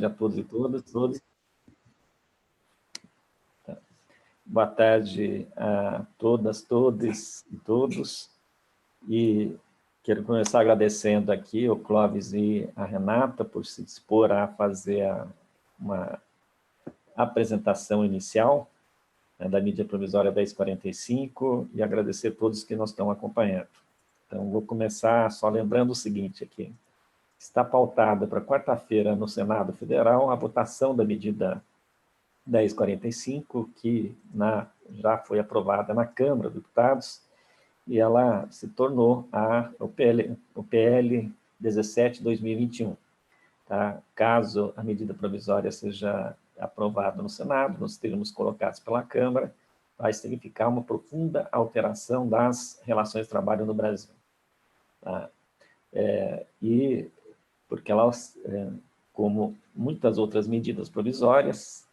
A todos e todas. Boa tarde a todas, todos e todos. E quero começar agradecendo aqui o Clóvis e a Renata por se dispor a fazer uma apresentação inicial da mídia provisória 1045 e agradecer a todos que nos estão acompanhando. Então, vou começar só lembrando o seguinte aqui. Está pautada para quarta-feira no Senado Federal a votação da medida 1045, que já foi aprovada na Câmara dos Deputados, e ela se tornou o PL 17/2021. Tá? Caso a medida provisória seja aprovada no Senado, nos termos colocados pela Câmara, vai significar uma profunda alteração das relações de trabalho no Brasil. Tá? E porque elas, como muitas outras medidas provisórias,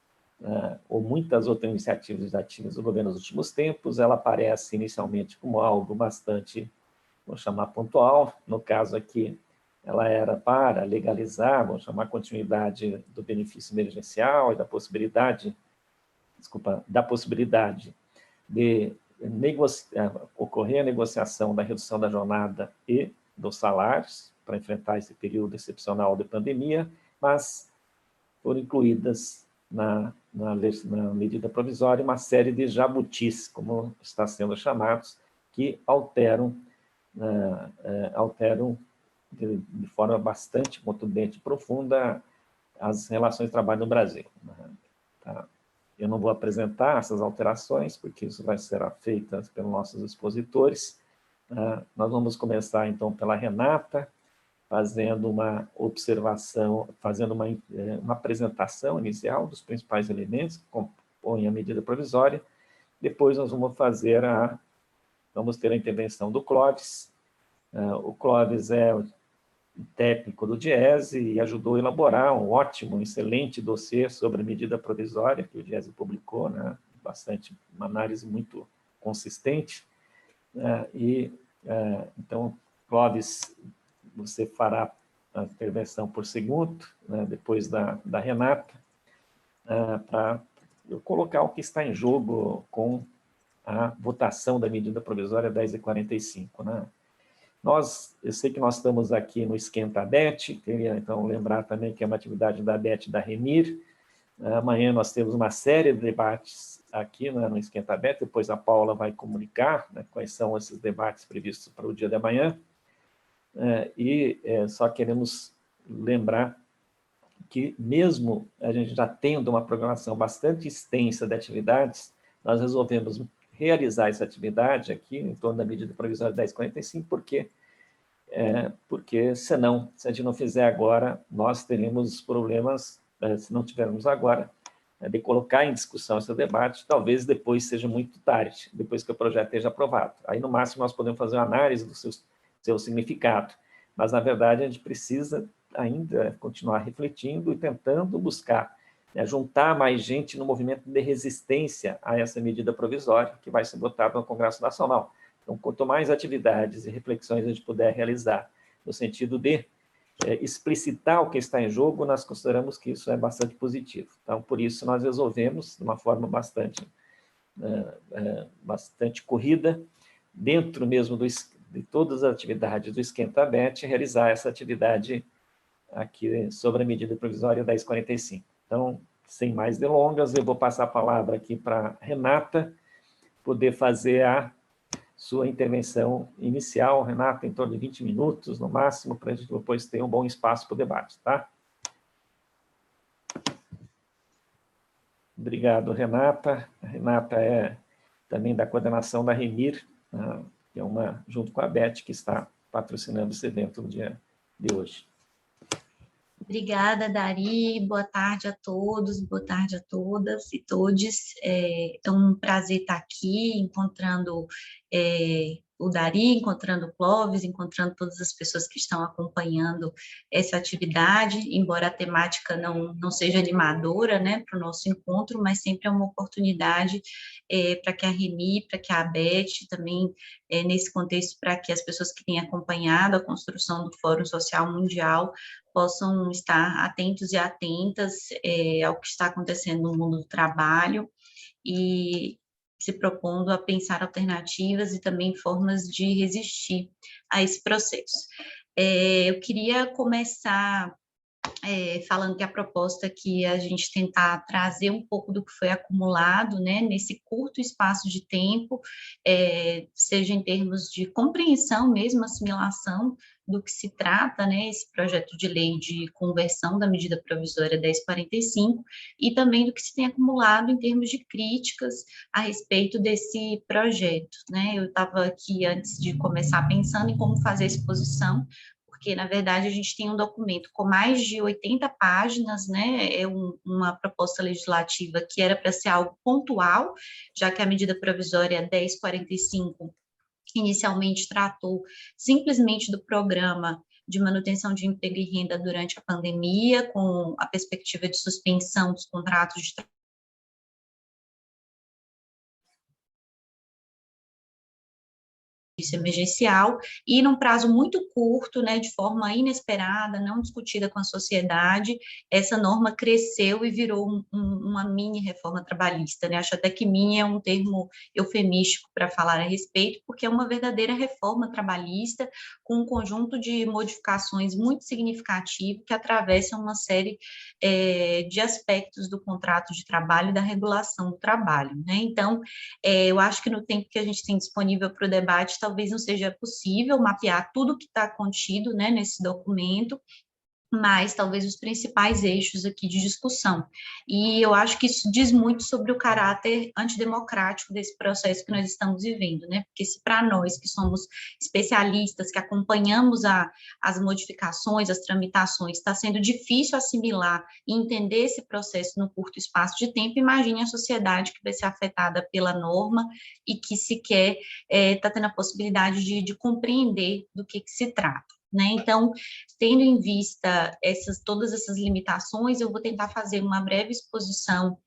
ou muitas outras iniciativas legislativas do governo nos últimos tempos, ela aparece inicialmente como algo bastante, vou chamar pontual, no caso aqui, ela era para legalizar, vamos chamar continuidade do benefício emergencial e da possibilidade de ocorrer a negociação da redução da jornada e dos salários, para enfrentar esse período excepcional de pandemia, mas foram incluídas na medida provisória uma série de jabutis, como está sendo chamados, que alteram de forma bastante contundente e profunda as relações de trabalho no Brasil. Tá? Eu não vou apresentar essas alterações, porque isso vai ser feito pelos nossos expositores. Nós vamos começar, então, pela Renata, fazendo uma observação, fazendo uma apresentação inicial dos principais elementos que compõem a medida provisória. Depois nós vamos ter a intervenção do Clóvis. O Clóvis é o técnico do DIESE e ajudou a elaborar um ótimo, excelente dossiê sobre a medida provisória que o DIESE publicou, né? Uma análise muito consistente. Então, Clóvis, você fará a intervenção por segundo, né, depois da Renata, para eu colocar o que está em jogo com a votação da medida provisória 1045. Né? Eu sei que nós estamos aqui no Esquenta ABET, queria então lembrar também que é uma atividade da ABET e da REMIR. Amanhã nós temos uma série de debates aqui, né, no Esquenta ABET, depois a Paula vai comunicar, né, quais são esses debates previstos para o dia de amanhã. Só queremos lembrar que, mesmo a gente já tendo uma programação bastante extensa de atividades, nós resolvemos realizar essa atividade aqui, em torno da medida provisória 1045, porque, senão, se a gente não fizer agora, nós teremos problemas, se não tivermos agora, de colocar em discussão esse debate, talvez depois seja muito tarde, depois que o projeto esteja aprovado. Aí, no máximo, nós podemos fazer uma análise do seu significado, mas, na verdade, a gente precisa ainda continuar refletindo e tentando buscar, né, juntar mais gente no movimento de resistência a essa medida provisória que vai ser votada no Congresso Nacional. Então, quanto mais atividades e reflexões a gente puder realizar no sentido de explicitar o que está em jogo, nós consideramos que isso é bastante positivo. Então, por isso, nós resolvemos, de uma forma bastante corrida, dentro mesmo de todas as atividades do Esquenta ABET, realizar essa atividade aqui sobre a medida provisória 1045. Então, sem mais delongas, eu vou passar a palavra aqui para a Renata, poder fazer a sua intervenção inicial. Renata, em torno de 20 minutos, no máximo, para a gente depois ter um bom espaço para o debate, tá? Obrigado, Renata. A Renata é também da coordenação da REMIR, né, que é junto com a Beth, que está patrocinando esse evento no dia de hoje. Obrigada, Dari. Boa tarde a todos, boa tarde a todas e todes. É um prazer estar aqui, encontrando o Dari, encontrando o Clóvis, encontrando todas as pessoas que estão acompanhando essa atividade, embora a temática não seja animadora, né, para o nosso encontro, mas sempre é uma oportunidade para que a Reni, para que a Beth, também nesse contexto, para que as pessoas que têm acompanhado a construção do Fórum Social Mundial possam estar atentos e atentas ao que está acontecendo no mundo do trabalho, e se propondo a pensar alternativas e também formas de resistir a esse processo. Eu queria começar falando que a proposta que a gente tentar trazer um pouco do que foi acumulado, né, nesse curto espaço de tempo, seja em termos de compreensão mesmo, assimilação do que se trata, né, esse projeto de lei de conversão da medida provisória 1045, e também do que se tem acumulado em termos de críticas a respeito desse projeto, né. Eu estava aqui, antes de começar, pensando em como fazer a exposição, porque, na verdade, a gente tem um documento com mais de 80 páginas, né, uma proposta legislativa que era para ser algo pontual, já que a medida provisória 1045 inicialmente tratou simplesmente do programa de manutenção de emprego e renda durante a pandemia, com a perspectiva de suspensão dos contratos de emergencial, e num prazo muito curto, né, de forma inesperada, não discutida com a sociedade, essa norma cresceu e virou uma mini reforma trabalhista, né, acho até que mini é um termo eufemístico para falar a respeito, porque é uma verdadeira reforma trabalhista, com um conjunto de modificações muito significativo que atravessam uma série de aspectos do contrato de trabalho e da regulação do trabalho, né, então, eu acho que no tempo que a gente tem disponível para o debate, talvez não seja possível mapear tudo que está contido, né, nesse documento, mas talvez os principais eixos aqui de discussão. E eu acho que isso diz muito sobre o caráter antidemocrático desse processo que nós estamos vivendo, né? Porque se para nós, que somos especialistas, que acompanhamos as modificações, as tramitações, está sendo difícil assimilar e entender esse processo no curto espaço de tempo, imagine a sociedade que vai ser afetada pela norma e que sequer está tendo a possibilidade de compreender do que se trata. Né? Então, tendo em vista todas essas limitações, eu vou tentar fazer uma breve exposição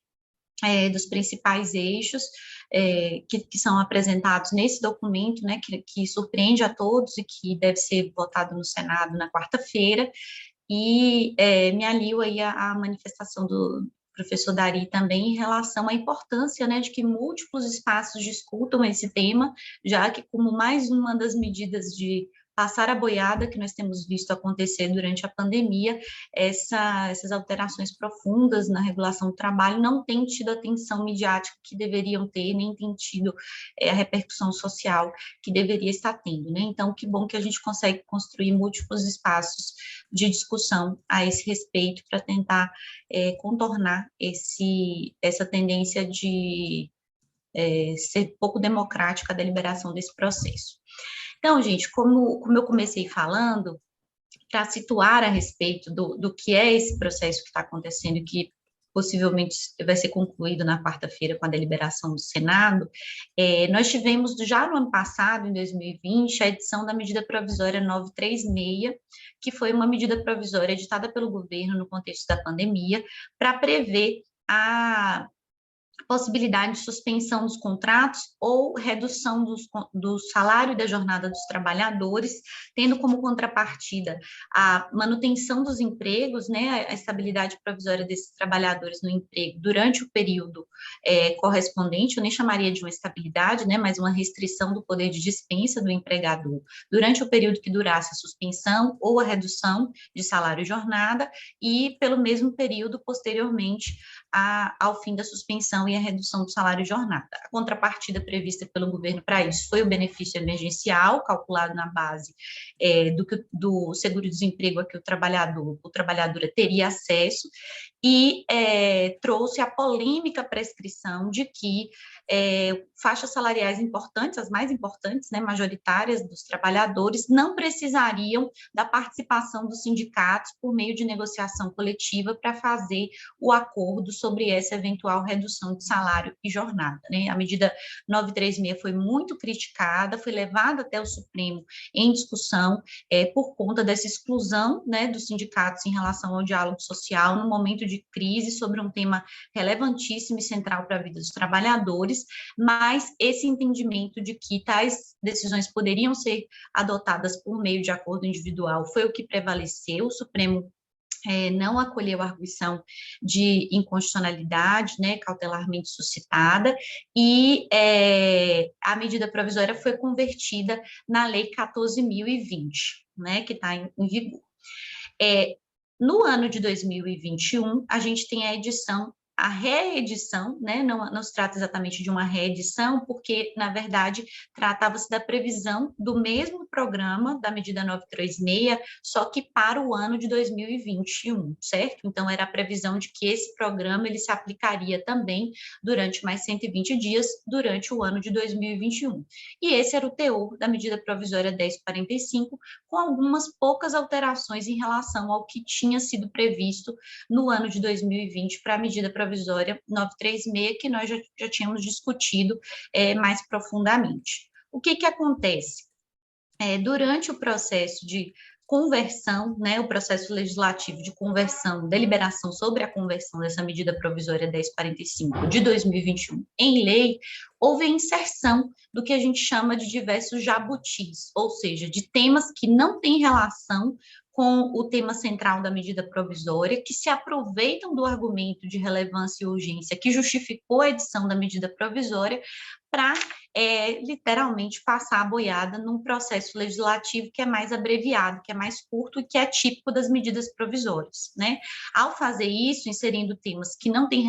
dos principais eixos que são apresentados nesse documento, né, que surpreende a todos e que deve ser votado no Senado na quarta-feira, e me alio aí à manifestação do professor Dari também em relação à importância, né, de que múltiplos espaços discutam esse tema, já que como mais uma das medidas de passar a boiada que nós temos visto acontecer durante a pandemia, essas alterações profundas na regulação do trabalho não têm tido a atenção midiática que deveriam ter, nem têm tido a repercussão social que deveria estar tendo, né? Então, que bom que a gente consegue construir múltiplos espaços de discussão a esse respeito para tentar contornar essa tendência de ser pouco democrática a deliberação desse processo. Então, gente, como eu comecei falando, para situar a respeito do que é esse processo que está acontecendo e que possivelmente vai ser concluído na quarta-feira com a deliberação do Senado, nós tivemos já no ano passado, em 2020, a edição da medida provisória 936, que foi uma medida provisória editada pelo governo no contexto da pandemia, para prever a possibilidade de suspensão dos contratos ou redução do salário e da jornada dos trabalhadores, tendo como contrapartida a manutenção dos empregos, né, a estabilidade provisória desses trabalhadores no emprego durante o período correspondente, eu nem chamaria de uma estabilidade, né, mas uma restrição do poder de dispensa do empregador, durante o período que durasse a suspensão ou a redução de salário e jornada, e pelo mesmo período posteriormente ao fim da suspensão e a redução do salário e jornada. A contrapartida prevista pelo governo para isso foi o benefício emergencial, calculado na base do seguro-desemprego a que o trabalhadora teria acesso, e trouxe a polêmica prescrição de que faixas salariais importantes, as mais importantes, né, majoritárias dos trabalhadores, não precisariam da participação dos sindicatos por meio de negociação coletiva para fazer o acordo sobre essa eventual redução de salário e jornada, né? A medida 936 foi muito criticada, foi levada até o Supremo em discussão por conta dessa exclusão, né, dos sindicatos em relação ao diálogo social no momento de crise sobre um tema relevantíssimo e central para a vida dos trabalhadores, mas esse entendimento de que tais decisões poderiam ser adotadas por meio de acordo individual foi o que prevaleceu. O Supremo não acolheu a arguição de inconstitucionalidade, né, cautelarmente suscitada, e a medida provisória foi convertida na Lei 14.020, né, que está em vigor. No ano de 2021, a gente tem a reedição, né? Não se trata exatamente de uma reedição, porque, na verdade, tratava-se da previsão do mesmo programa da medida 936, só que para o ano de 2021, certo? Então, era a previsão de que esse programa ele se aplicaria também durante mais 120 dias, durante o ano de 2021. E esse era o teor da medida provisória 1045, com algumas poucas alterações em relação ao que tinha sido previsto no ano de 2020 para a medida provisória 936, que nós já tínhamos discutido mais profundamente. O que acontece? Durante o processo de conversão, né, o processo legislativo de conversão, deliberação sobre a conversão dessa medida provisória 1045 de 2021 em lei, houve a inserção do que a gente chama de diversos jabutis, ou seja, de temas que não têm relação com o tema central da medida provisória, que se aproveitam do argumento de relevância e urgência que justificou a edição da medida provisória para literalmente passar a boiada num processo legislativo que é mais abreviado, que é mais curto e que é típico das medidas provisórias, né? Ao fazer isso, inserindo temas que não têm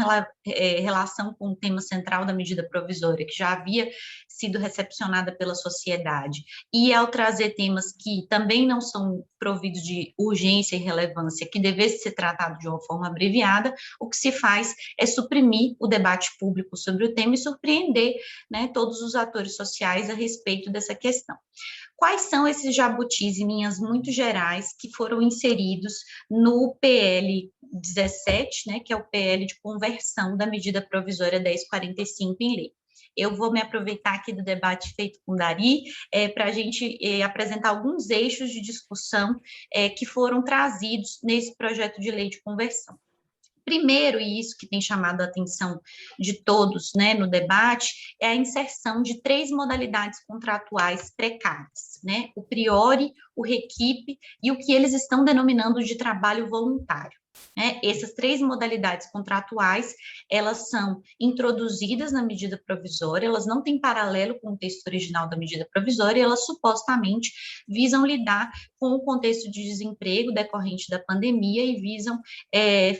relação com o tema central da medida provisória, que já havia sido recepcionada pela sociedade, e ao trazer temas que também não são providos de urgência e relevância, que devesse ser tratado de uma forma abreviada, o que se faz é suprimir o debate público sobre o tema e surpreender, né, todos os atores sociais a respeito dessa questão. Quais são esses jabutis, em linhas muito gerais, que foram inseridos no PL 17, né, que é o PL de conversão da medida provisória 1045 em lei? Eu vou me aproveitar aqui do debate feito com o Dari para a gente apresentar alguns eixos de discussão que foram trazidos nesse projeto de lei de conversão. Primeiro, e isso que tem chamado a atenção de todos, né, no debate, é a inserção de 3 modalidades contratuais precárias, né, o priori, o requipe e o que eles estão denominando de trabalho voluntário. Essas 3 modalidades contratuais, elas são introduzidas na medida provisória, elas não têm paralelo com o texto original da medida provisória, elas supostamente visam lidar com o contexto de desemprego decorrente da pandemia e visam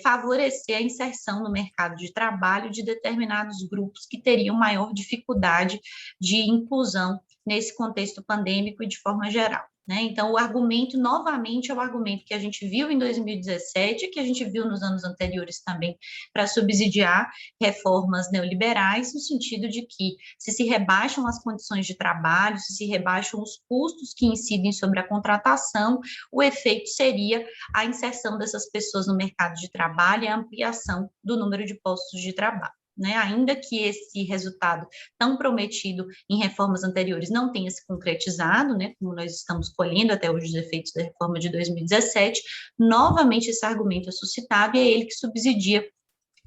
favorecer a inserção no mercado de trabalho de determinados grupos que teriam maior dificuldade de inclusão nesse contexto pandêmico e de forma geral. Né? Então, o argumento, novamente, é o argumento que a gente viu em 2017, que a gente viu nos anos anteriores também, para subsidiar reformas neoliberais, no sentido de que, se rebaixam as condições de trabalho, se rebaixam os custos que incidem sobre a contratação, o efeito seria a inserção dessas pessoas no mercado de trabalho e a ampliação do número de postos de trabalho. Né, ainda que esse resultado tão prometido em reformas anteriores não tenha se concretizado, né, como nós estamos colhendo até hoje os efeitos da reforma de 2017, novamente esse argumento é suscitado e é ele que subsidia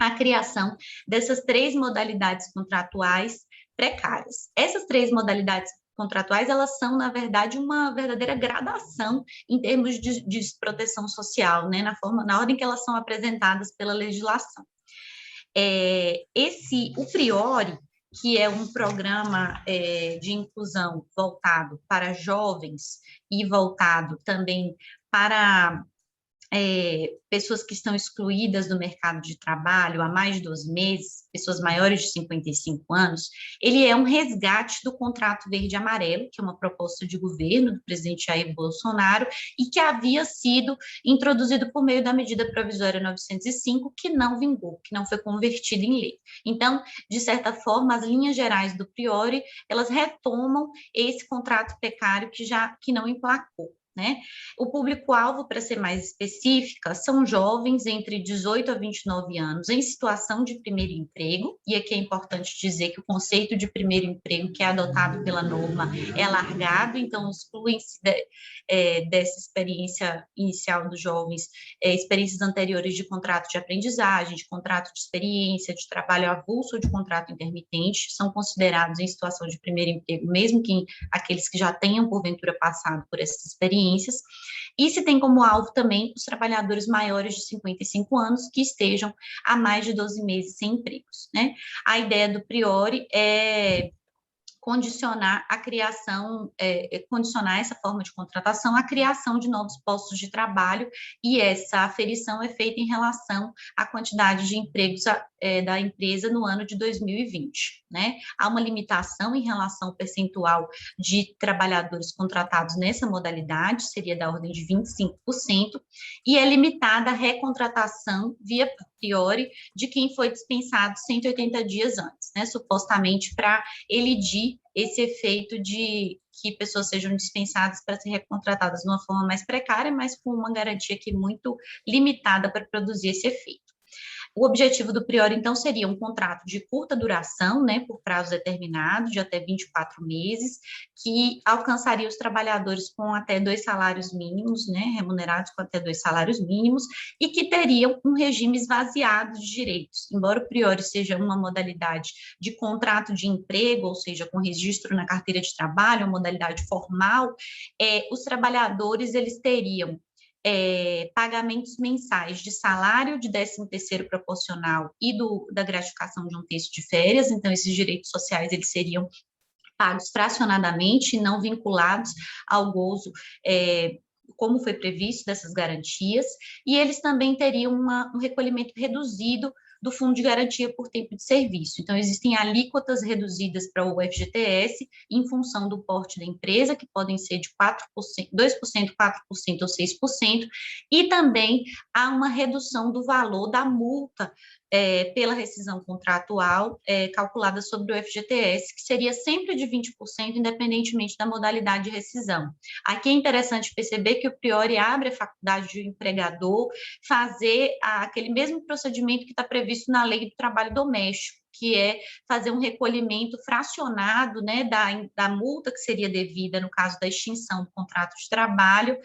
a criação dessas 3 modalidades contratuais precárias. Essas 3 modalidades contratuais, elas são, na verdade, uma verdadeira gradação em termos de proteção social, né, na ordem que elas são apresentadas pela legislação. O Priori, que é um programa de inclusão voltado para jovens e voltado também para pessoas que estão excluídas do mercado de trabalho há mais de 12 meses, pessoas maiores de 55 anos, ele é um resgate do contrato verde-amarelo, que é uma proposta de governo do presidente Jair Bolsonaro, e que havia sido introduzido por meio da medida provisória 905, que não vingou, que não foi convertida em lei. Então, de certa forma, as linhas gerais do Priori, elas retomam esse contrato precário que não emplacou. Né? O público-alvo, para ser mais específica, são jovens entre 18 a 29 anos em situação de primeiro emprego, e aqui é importante dizer que o conceito de primeiro emprego que é adotado pela norma é alargado, então excluem-se dessa experiência inicial dos jovens, experiências anteriores de contrato de aprendizagem, de contrato de experiência, de trabalho avulso ou de contrato intermitente, são considerados em situação de primeiro emprego, mesmo que aqueles que já tenham, porventura, passado por essas experiências. E se tem como alvo também os trabalhadores maiores de 55 anos que estejam há mais de 12 meses sem empregos, né? A ideia do Priori é condicionar a criação, condicionar essa forma de contratação à criação de novos postos de trabalho, e essa aferição é feita em relação à quantidade de empregos da empresa no ano de 2020, né? Há uma limitação em relação ao percentual de trabalhadores contratados nessa modalidade, seria da ordem de 25%, e é limitada a recontratação via Priori de quem foi dispensado 180 dias antes, né? Supostamente para elidir esse efeito de que pessoas sejam dispensadas para ser recontratadas de uma forma mais precária, mas com uma garantia aqui muito limitada para produzir esse efeito. O objetivo do Priori, então, seria um contrato de curta duração, né, por prazo determinado, de até 24 meses, que alcançaria os trabalhadores com até 2 salários mínimos, né, remunerados com até 2 salários mínimos, e que teriam um regime esvaziado de direitos. Embora o Priori seja uma modalidade de contrato de emprego, ou seja, com registro na carteira de trabalho, uma modalidade formal, os trabalhadores, eles teriam pagamentos mensais de salário, de 13º proporcional e da gratificação de um terço de férias, então esses direitos sociais eles seriam pagos fracionadamente, não vinculados ao gozo, como foi previsto dessas garantias, e eles também teriam um recolhimento reduzido do Fundo de Garantia por Tempo de Serviço. Então, existem alíquotas reduzidas para o FGTS em função do porte da empresa, que podem ser de 4%, 2%, 4% ou 6%, e também há uma redução do valor da multa pela rescisão contratual calculada sobre o FGTS, que seria sempre de 20%, independentemente da modalidade de rescisão. Aqui é interessante perceber que o Priori abre a faculdade de empregador fazer aquele mesmo procedimento que está previsto na Lei do Trabalho Doméstico, que é fazer um recolhimento fracionado, né, da multa que seria devida no caso da extinção do contrato de trabalho,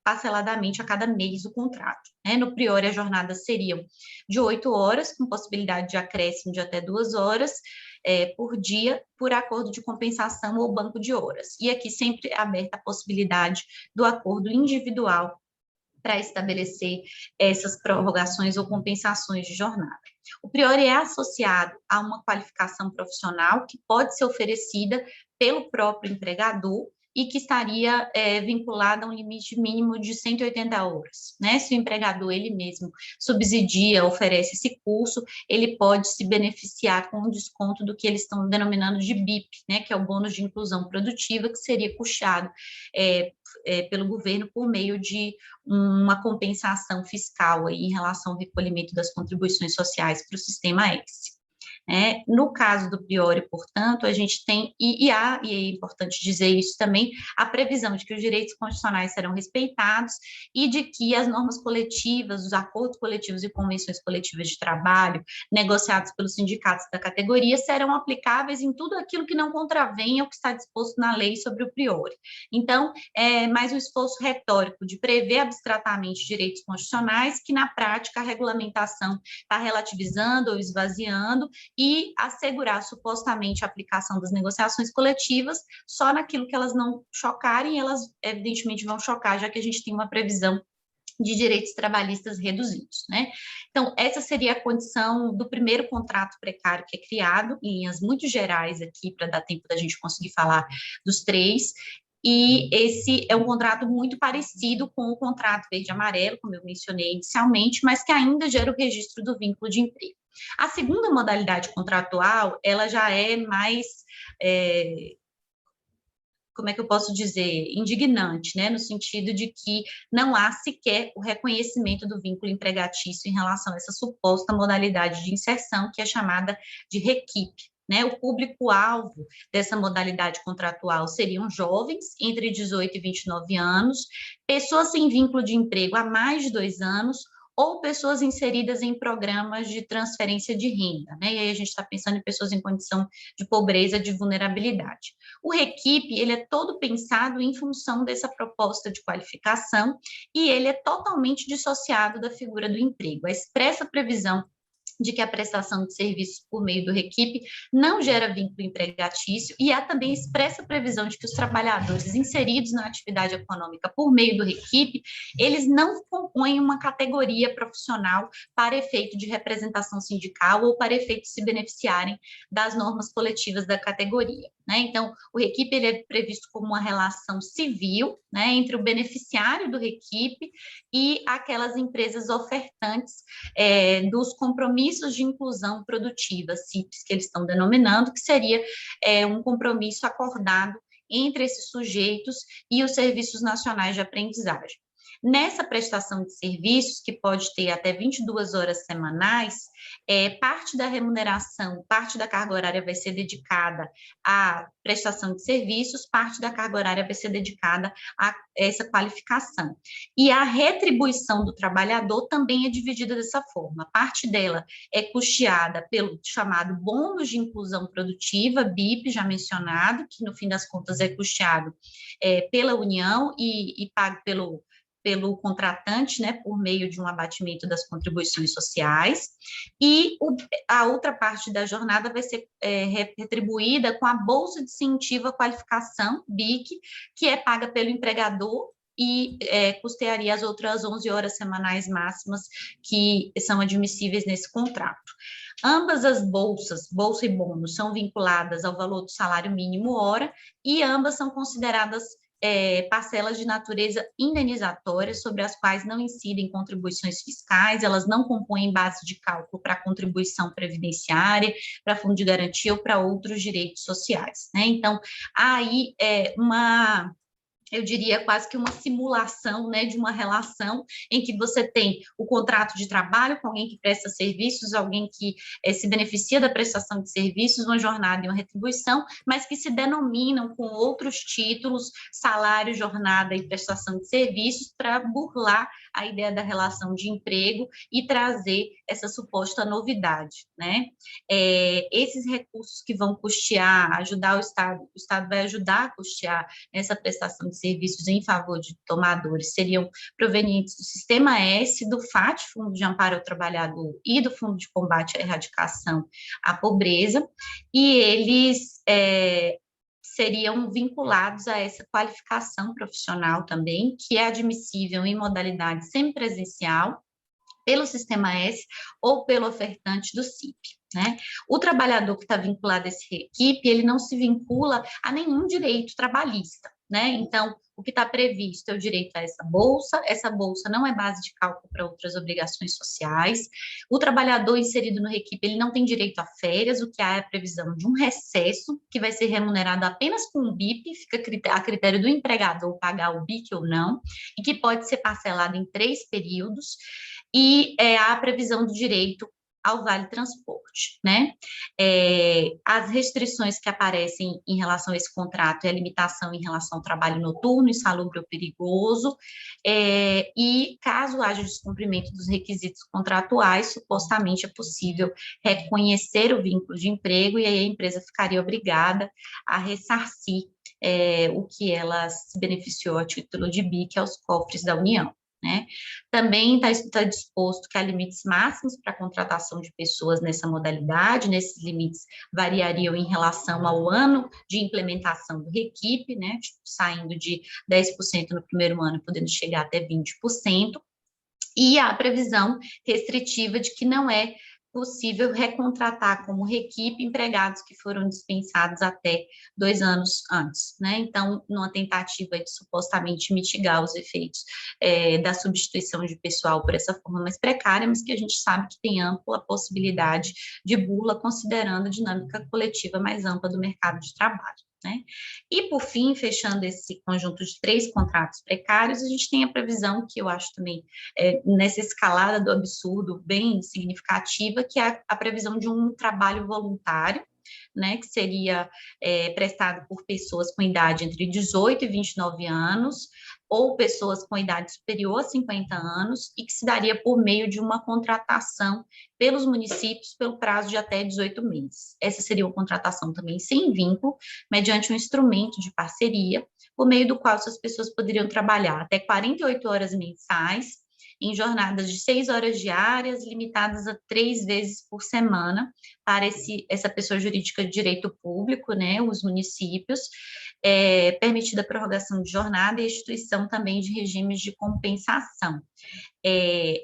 parceladamente a cada mês do contrato. Né? No Priori, as jornadas seriam de 8 horas, com possibilidade de acréscimo de até 2 horas por dia, por acordo de compensação ou banco de horas. E aqui sempre é aberta a possibilidade do acordo individual para estabelecer essas prorrogações ou compensações de jornada. O Priori é associado a uma qualificação profissional que pode ser oferecida pelo próprio empregador e que estaria vinculada a um limite mínimo de 180 horas. Né? Se o empregador ele mesmo subsidia, oferece esse curso, ele pode se beneficiar com um desconto do que eles estão denominando de BIP, né? Que é o bônus de inclusão produtiva, que seria custeado pelo governo por meio de uma compensação fiscal aí em relação ao recolhimento das contribuições sociais para o sistema S. No caso do Priori, portanto, a gente tem, e é importante dizer isso também, a previsão de que os direitos constitucionais serão respeitados e de que as normas coletivas, os acordos coletivos e convenções coletivas de trabalho negociados pelos sindicatos da categoria serão aplicáveis em tudo aquilo que não contravém ao que está disposto na lei sobre o Priori. Então, é mais um esforço retórico de prever abstratamente direitos constitucionais que, na prática, a regulamentação está relativizando ou esvaziando e assegurar supostamente a aplicação das negociações coletivas só naquilo que elas não chocarem, elas evidentemente vão chocar, já que a gente tem uma previsão de direitos trabalhistas reduzidos, né? Então, essa seria a condição do primeiro contrato precário que é criado, em linhas muito gerais aqui, para dar tempo da gente conseguir falar dos três. e esse é um contrato muito parecido com o contrato verde-amarelo, como eu mencionei inicialmente, mas que ainda gera o registro do vínculo de emprego. A segunda modalidade contratual, ela já é mais, como é que eu posso dizer, indignante, né, no sentido de que não há sequer o reconhecimento do vínculo empregatício em relação a essa suposta modalidade de inserção, que é chamada de requipe. Né, o público-alvo dessa modalidade contratual seriam jovens entre 18 e 29 anos, pessoas sem vínculo de emprego há mais de 2 anos, ou pessoas inseridas em programas de transferência de renda, né? E aí a gente está pensando em pessoas em condição de pobreza, de vulnerabilidade. O Requipe, ele é todo pensado em função dessa proposta de qualificação e ele é totalmente dissociado da figura do emprego. A expressa previsão de que a prestação de serviços por meio do Requipe não gera vínculo empregatício e há também expressa previsão de que os trabalhadores inseridos na atividade econômica por meio do Requipe, eles não compõem uma categoria profissional para efeito de representação sindical ou para efeito de se beneficiarem das normas coletivas da categoria. Né? Então, o Requipe ele é previsto como uma relação civil, né, entre o beneficiário do Requipe e aquelas empresas ofertantes dos compromissos de inclusão produtiva, CIPs, que eles estão denominando, que seria um compromisso acordado entre esses sujeitos e os serviços nacionais de aprendizagem. Nessa prestação de serviços, que pode ter até 22 horas semanais, parte da remuneração, parte da carga horária vai ser dedicada à prestação de serviços, parte da carga horária vai ser dedicada a essa qualificação. E a retribuição do trabalhador também é dividida dessa forma. Parte dela é custeada pelo chamado bônus de inclusão produtiva, BIP, já mencionado, que no fim das contas é custeado pela União e pago pelo contratante, né, por meio de um abatimento das contribuições sociais, e a outra parte da jornada vai ser retribuída com a Bolsa de Incentivo à Qualificação, BIC, que é paga pelo empregador e custearia as outras 11 horas semanais máximas que são admissíveis nesse contrato. Ambas as bolsas, bolsa e bônus, são vinculadas ao valor do salário mínimo hora e ambas são consideradas parcelas de natureza indenizatória, sobre as quais não incidem contribuições fiscais, elas não compõem base de cálculo para contribuição previdenciária, para fundo de garantia ou para outros direitos sociais. Né? Então, aí eu diria quase que uma simulação, né, de uma relação em que você tem o contrato de trabalho com alguém que presta serviços, alguém que se beneficia da prestação de serviços, uma jornada e uma retribuição, mas que se denominam com outros títulos, salário, jornada e prestação de serviços, para burlar a ideia da relação de emprego e trazer essa suposta novidade, né? Esses recursos que vão custear, ajudar o Estado vai ajudar a custear essa prestação de serviços em favor de tomadores, seriam provenientes do Sistema S, do FAT, Fundo de Amparo ao Trabalhador, e do Fundo de Combate à Erradicação à Pobreza, e eles seriam vinculados a essa qualificação profissional também, que é admissível em modalidade semipresencial, pelo Sistema S ou pelo ofertante do CIP. Né? O trabalhador que está vinculado a esse Requipe, ele não se vincula a nenhum direito trabalhista. Né? Então, o que está previsto é o direito a essa bolsa não é base de cálculo para outras obrigações sociais, o trabalhador inserido no Requipe, ele não tem direito a férias, o que há é a previsão de um recesso, que vai ser remunerado apenas com o BIP, fica a critério do empregador pagar o BIP ou não, e que pode ser parcelado em 3 períodos, e há a previsão do direito ao Vale Transporte, né? As restrições que aparecem em relação a esse contrato é a limitação em relação ao trabalho noturno, insalubre ou perigoso, e caso haja descumprimento dos requisitos contratuais, supostamente é possível reconhecer o vínculo de emprego e aí a empresa ficaria obrigada a ressarcir o que ela se beneficiou a título de BIC aos cofres da União. Né? Também está disposto que há limites máximos para a contratação de pessoas nessa modalidade, nesses limites variariam em relação ao ano de implementação do Requipe, né? Tipo, saindo de 10% no primeiro ano, podendo chegar até 20%, e há a previsão restritiva de que não é possível recontratar como reequipe empregados que foram dispensados até 2 anos antes, né? Então, numa tentativa de supostamente mitigar os efeitos da substituição de pessoal por essa forma mais precária, mas que a gente sabe que tem ampla possibilidade de burla, considerando a dinâmica coletiva mais ampla do mercado de trabalho. Né? E, por fim, fechando esse conjunto de 3 contratos precários, a gente tem a previsão, que eu acho também, nessa escalada do absurdo bem significativa, que é a previsão de um trabalho voluntário, né, que seria prestado por pessoas com idade entre 18 e 29 anos, ou pessoas com idade superior a 50 anos, e que se daria por meio de uma contratação pelos municípios pelo prazo de até 18 meses. Essa seria uma contratação também sem vínculo, mediante um instrumento de parceria, por meio do qual essas pessoas poderiam trabalhar até 48 horas mensais, em jornadas de 6 horas diárias, limitadas a 3 vezes por semana, para essa pessoa jurídica de direito público, né, os municípios, permitida a prorrogação de jornada e a instituição também de regimes de compensação.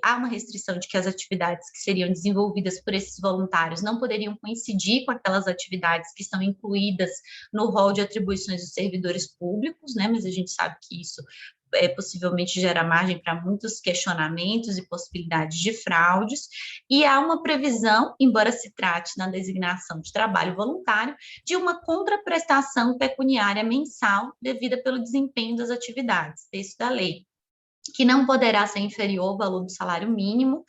Há uma restrição de que as atividades que seriam desenvolvidas por esses voluntários não poderiam coincidir com aquelas atividades que estão incluídas no rol de atribuições dos servidores públicos, né, mas a gente sabe que isso possivelmente gera margem para muitos questionamentos e possibilidades de fraudes, e há uma previsão, embora se trate na designação de trabalho voluntário, de uma contraprestação pecuniária mensal devida pelo desempenho das atividades, texto da lei, que não poderá ser inferior ao valor do salário mínimo,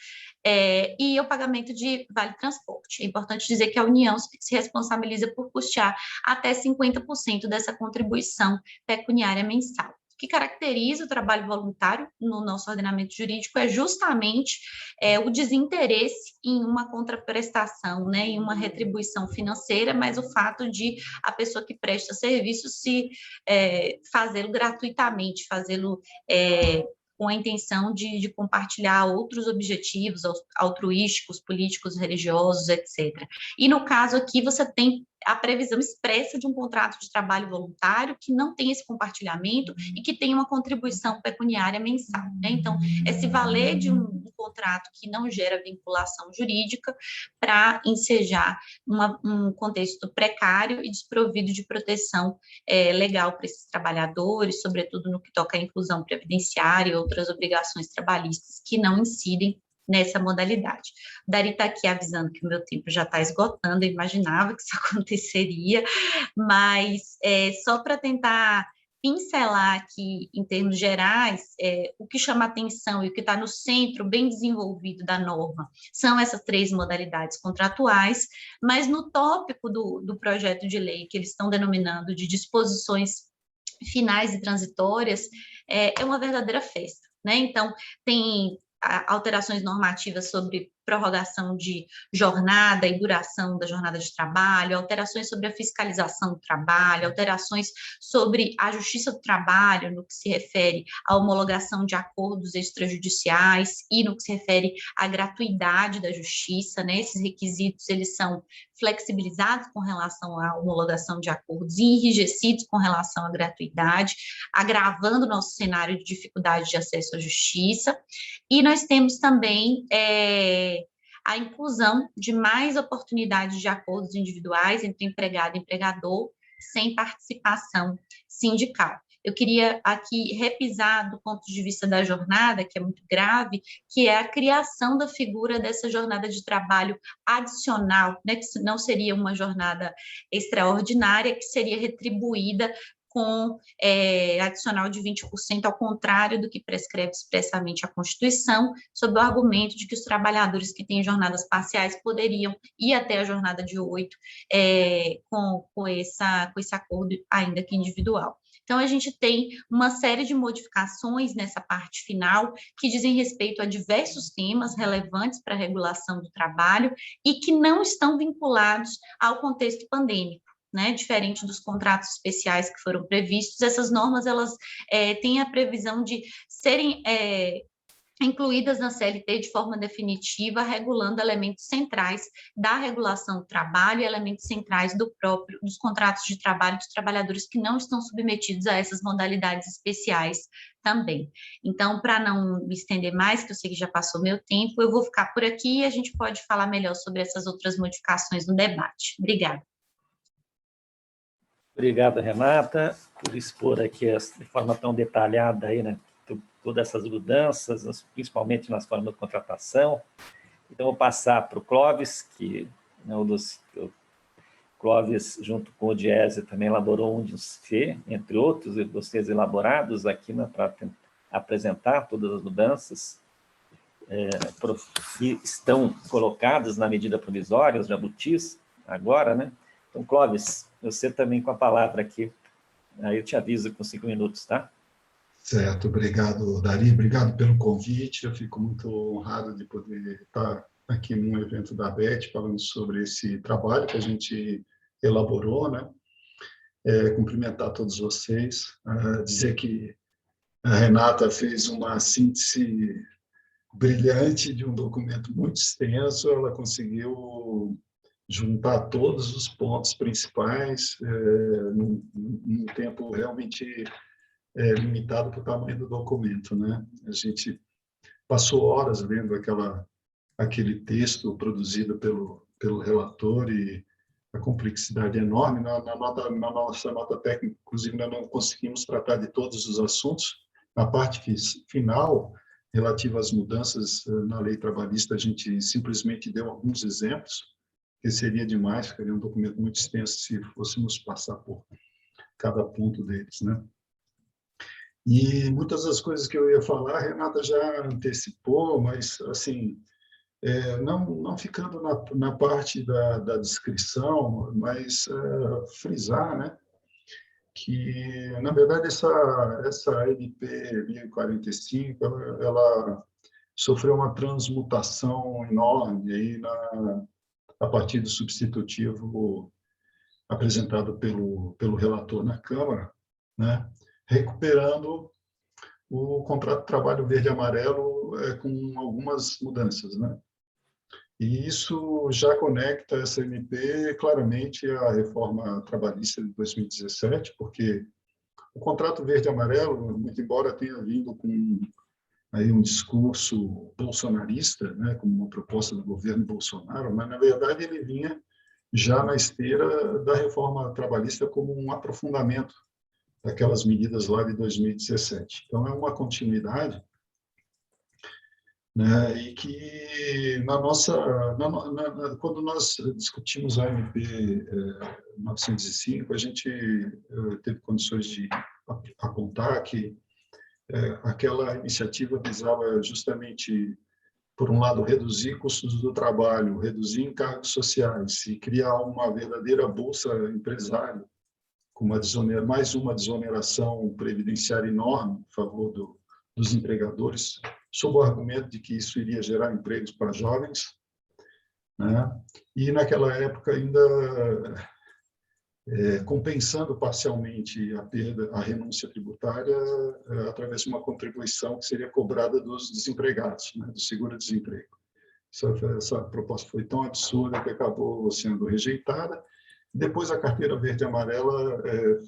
e o pagamento de vale-transporte. É importante dizer que a União se responsabiliza por custear até 50% dessa contribuição pecuniária mensal. O que caracteriza o trabalho voluntário no nosso ordenamento jurídico é justamente o desinteresse em uma contraprestação, né, em uma retribuição financeira, mas o fato de a pessoa que presta serviço fazê-lo gratuitamente, fazê-lo com a intenção de compartilhar outros objetivos altruísticos, políticos, religiosos, etc. E no caso aqui você tem a previsão expressa de um contrato de trabalho voluntário que não tem esse compartilhamento e que tem uma contribuição pecuniária mensal, né? Então, é se valer de um contrato que não gera vinculação jurídica para ensejar um contexto precário e desprovido de proteção legal para esses trabalhadores, sobretudo no que toca à inclusão previdenciária e outras obrigações trabalhistas que não incidem nessa modalidade. Dari está aqui avisando que o meu tempo já está esgotando, eu imaginava que isso aconteceria, mas só para tentar pincelar aqui, em termos gerais, o que chama atenção e o que está no centro, bem desenvolvido da norma, são essas 3 modalidades contratuais, mas no tópico do projeto de lei, que eles estão denominando de disposições finais e transitórias, é uma verdadeira festa, né? Então, tem alterações normativas sobre prorrogação de jornada e duração da jornada de trabalho, alterações sobre a fiscalização do trabalho, alterações sobre a justiça do trabalho, no que se refere à homologação de acordos extrajudiciais e no que se refere à gratuidade da justiça, né? Esses requisitos, eles são flexibilizados com relação à homologação de acordos e enrijecidos com relação à gratuidade, agravando o nosso cenário de dificuldade de acesso à justiça. E nós temos também a inclusão de mais oportunidades de acordos individuais entre empregado e empregador, sem participação sindical. Eu queria aqui repisar do ponto de vista da jornada, que é muito grave, que é a criação da figura dessa jornada de trabalho adicional, né, que não seria uma jornada extraordinária, que seria retribuída com adicional de 20%, ao contrário do que prescreve expressamente a Constituição, sob o argumento de que os trabalhadores que têm jornadas parciais poderiam ir até a jornada de 8 com esse acordo, ainda que individual. Então, a gente tem uma série de modificações nessa parte final que dizem respeito a diversos temas relevantes para a regulação do trabalho e que não estão vinculados ao contexto pandêmico. Né, diferente dos contratos especiais que foram previstos, essas normas elas têm a previsão de serem incluídas na CLT de forma definitiva, regulando elementos centrais da regulação do trabalho e elementos centrais dos contratos de trabalho dos trabalhadores que não estão submetidos a essas modalidades especiais também. Então, para não me estender mais, que eu sei que já passou meu tempo, eu vou ficar por aqui e a gente pode falar melhor sobre essas outras modificações no debate. Obrigada. Obrigado, Renata, por expor aqui de forma tão detalhada aí, né, todas essas mudanças, principalmente nas formas de contratação. Então, vou passar para o Clóvis, que é o Clóvis, junto com o Diese, também elaborou um dossiê, entre outros dossiês elaborados aqui, né, para apresentar todas as mudanças que estão colocadas na medida provisória, os jabutis, agora, né? Então, Clóvis, você também com a palavra aqui. Aí eu te aviso com 5 minutos, tá? Certo, obrigado, Dari, obrigado pelo convite. Eu fico muito honrado de poder estar aqui num evento da ABET falando sobre esse trabalho que a gente elaborou, né? Cumprimentar todos vocês, dizer que a Renata fez uma síntese brilhante de um documento muito extenso, ela conseguiu juntar todos os pontos principais num tempo realmente limitado para o tamanho do documento, né? A gente passou horas lendo aquele texto produzido pelo relator e a complexidade é enorme. Na nossa nota técnica, inclusive, nós não conseguimos tratar de todos os assuntos. Na parte final, relativa às mudanças na lei trabalhista, a gente simplesmente deu alguns exemplos, que seria demais, ficaria um documento muito extenso se fôssemos passar por cada ponto deles, né? E muitas das coisas que eu ia falar, a Renata já antecipou, mas, assim, não ficando na parte da descrição, mas frisar, né, que, na verdade, essa MP 1045, ela sofreu uma transmutação enorme aí a partir do substitutivo apresentado pelo relator na Câmara, né, recuperando o contrato de trabalho verde e amarelo com algumas mudanças, né? E isso já conecta essa MP claramente à reforma trabalhista de 2017, porque o contrato verde e amarelo, muito embora tenha vindo com aí um discurso bolsonarista, né, como uma proposta do governo Bolsonaro, mas na verdade ele vinha já na esteira da reforma trabalhista como um aprofundamento daquelas medidas lá de 2017. Então, é uma continuidade, né, e que quando nós discutimos a MP 905, a gente teve condições de apontar que aquela iniciativa visava justamente, por um lado, reduzir custos do trabalho, reduzir encargos sociais e criar uma verdadeira bolsa empresária, com mais uma desoneração previdenciária enorme a favor dos empregadores, sob o argumento de que isso iria gerar empregos para jovens, né? E, naquela época, ainda compensando parcialmente a renúncia tributária através de uma contribuição que seria cobrada dos desempregados, né, do seguro-desemprego. Essa proposta foi tão absurda que acabou sendo rejeitada. Depois, a carteira verde e amarela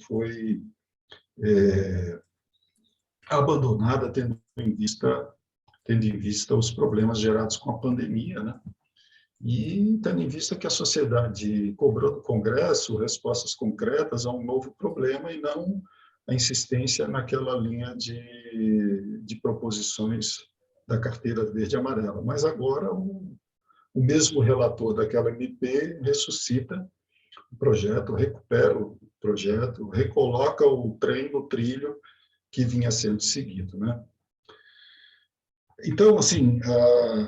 foi abandonada, tendo em vista os problemas gerados com a pandemia, né? E tendo em vista que a sociedade cobrou do Congresso respostas concretas a um novo problema e não a insistência naquela linha de proposições da carteira verde e amarela. Mas agora o mesmo relator daquela MP ressuscita o projeto, recupera o projeto, recoloca o trem no trilho que vinha sendo seguido, né? Então, assim,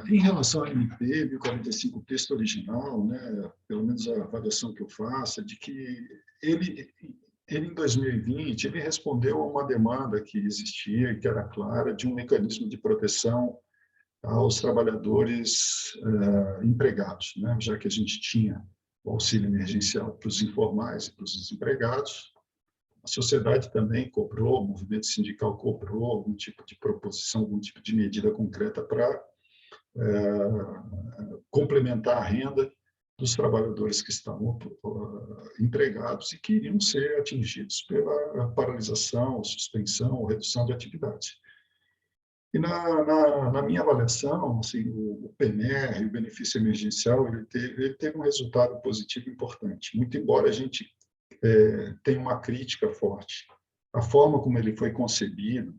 em relação ao MP 1045, o texto original, né, pelo menos a avaliação que eu faço, é de que ele em 2020, ele respondeu a uma demanda que existia e que era clara de um mecanismo de proteção aos trabalhadores empregados, né, já que a gente tinha o auxílio emergencial para os informais e para os desempregados, A sociedade também cobrou, o movimento sindical cobrou algum tipo de proposição, algum tipo de medida concreta para complementar a renda dos trabalhadores que estavam empregados e que iriam ser atingidos pela paralisação, suspensão ou redução de atividades. E na minha avaliação, assim, o PEMER, o benefício emergencial, ele teve um resultado positivo importante, muito embora a gente tenha uma crítica forte. A forma como ele foi concebido